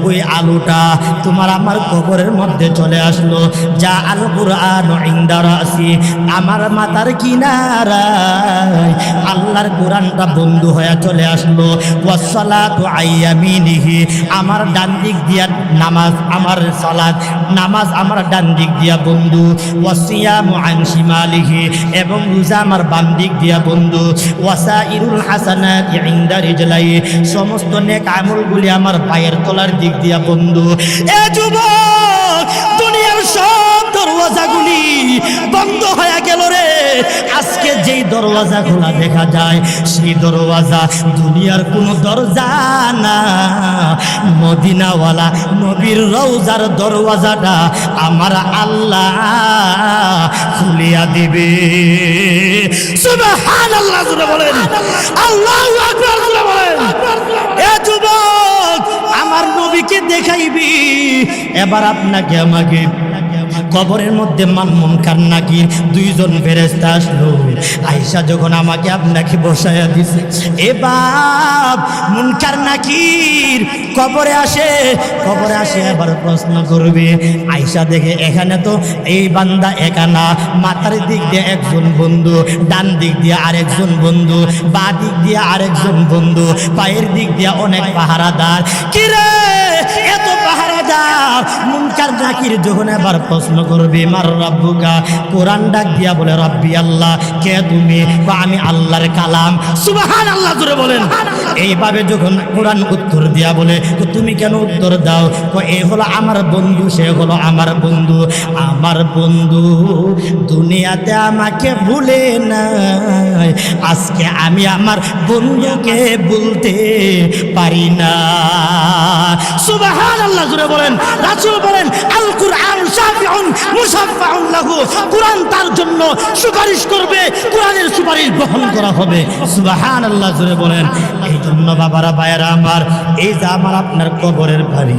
ওই আলোটা তোমার আমার কবরের মধ্যে চলে আসলো। যা আল কুরআন ইনদা রাসি, আমার মাথার কিনারায় আল্লাহর কোরআনটা বন্ধু হয়ে চলে আসলো। ওয়াসসালাতু আইয়ামিনিহি, আমার ডান দিক দিয়া নামাজ আমার সালাত, নামাজ আমার ডান দিক দিয়া বন্ধু, ওয়াসিয়ামু আন শিমালিহি এবং রোজা আমার বাম দিক দিয়া বন্ধু, ওয়াসাইরুল হাসানাতি ইনদা রিজলাই সমস্ত নেক আমলগুলি আমার পায়ের তলার দিক দিয়া বন্ধু। এ যুবক, দুনিয়ার সব দরওয়াজাগুলি বন্ধ হয়ে গেল রে। আজকে যেই দরওয়াজা খোলা দেখা যায় সেই দরওয়াজা দুনিয়ার কোনো দরজা না, মদিনাওয়ালা নবীর রওজার দরওয়াজাটা আমার আল্লাহ খুলিয়া দিবে। সুবহানাল্লাহ জোরে বলেন, আল্লাহু আকবার জোরে বলেন। এ যুবক, আমার নবীকে দেখাইবি। এবার আপনাকে আমাকে কবরের মধ্যে মুনকার নাকির দুইজন ফেরেশতা আসলো। আয়েশা যখন আমাকে আপনাকে বসায়া দিছে, এ বাপ, মুনকার নাকির কবরে আসে এবার প্রশ্ন করবে। আয়েশা দেখে এখানে তো এই বান্দা একা না, মাথার দিক দিয়ে একজন বন্ধু, ডান দিক দিয়ে আরেকজন বন্ধু, বাঁ দিক দিয়ে আরেকজন বন্ধু, পায়ের দিক দিয়ে অনেক পাহারাদার। কিরে এত পাহারাদার? মুনকার নাকির যখন এবার প্রশ্ন করবে মার রাব্বুকা, কোরআন ডাক দিয়া বলে রব্বি আল্লাহ, কে তুমি? আমি আল্লাহর কালাম। সুবহানাল্লাহ জোরে বলেন। এইভাবে যখন কোরআন উত্তর দিয়া বলে তো তুমি কেন উত্তর দাও? এ হলো আমার বন্ধু, সে হলো আমার বন্ধু। আমার বন্ধু দুনিয়াতে আমাকে ভুলে নাই, আজকে আমি আমার বন্ধুকে ভুলতে পারি না। সুবহানাল্লাহ জোরে বলেন। রাসূল বলেন আল কুরআন শাফিউন মুশাফফাউন লাহু, কুরআন তার জন্য সুপারিশ করবে, কুরআনের সুপারিশ গ্রহণ করা হবে। সুবহানাল্লাহ জোরে বলেন। এই জন্য বাবারা ভাইয়েরা আমার, এই যে আমার আপনার কবরের বাড়ি,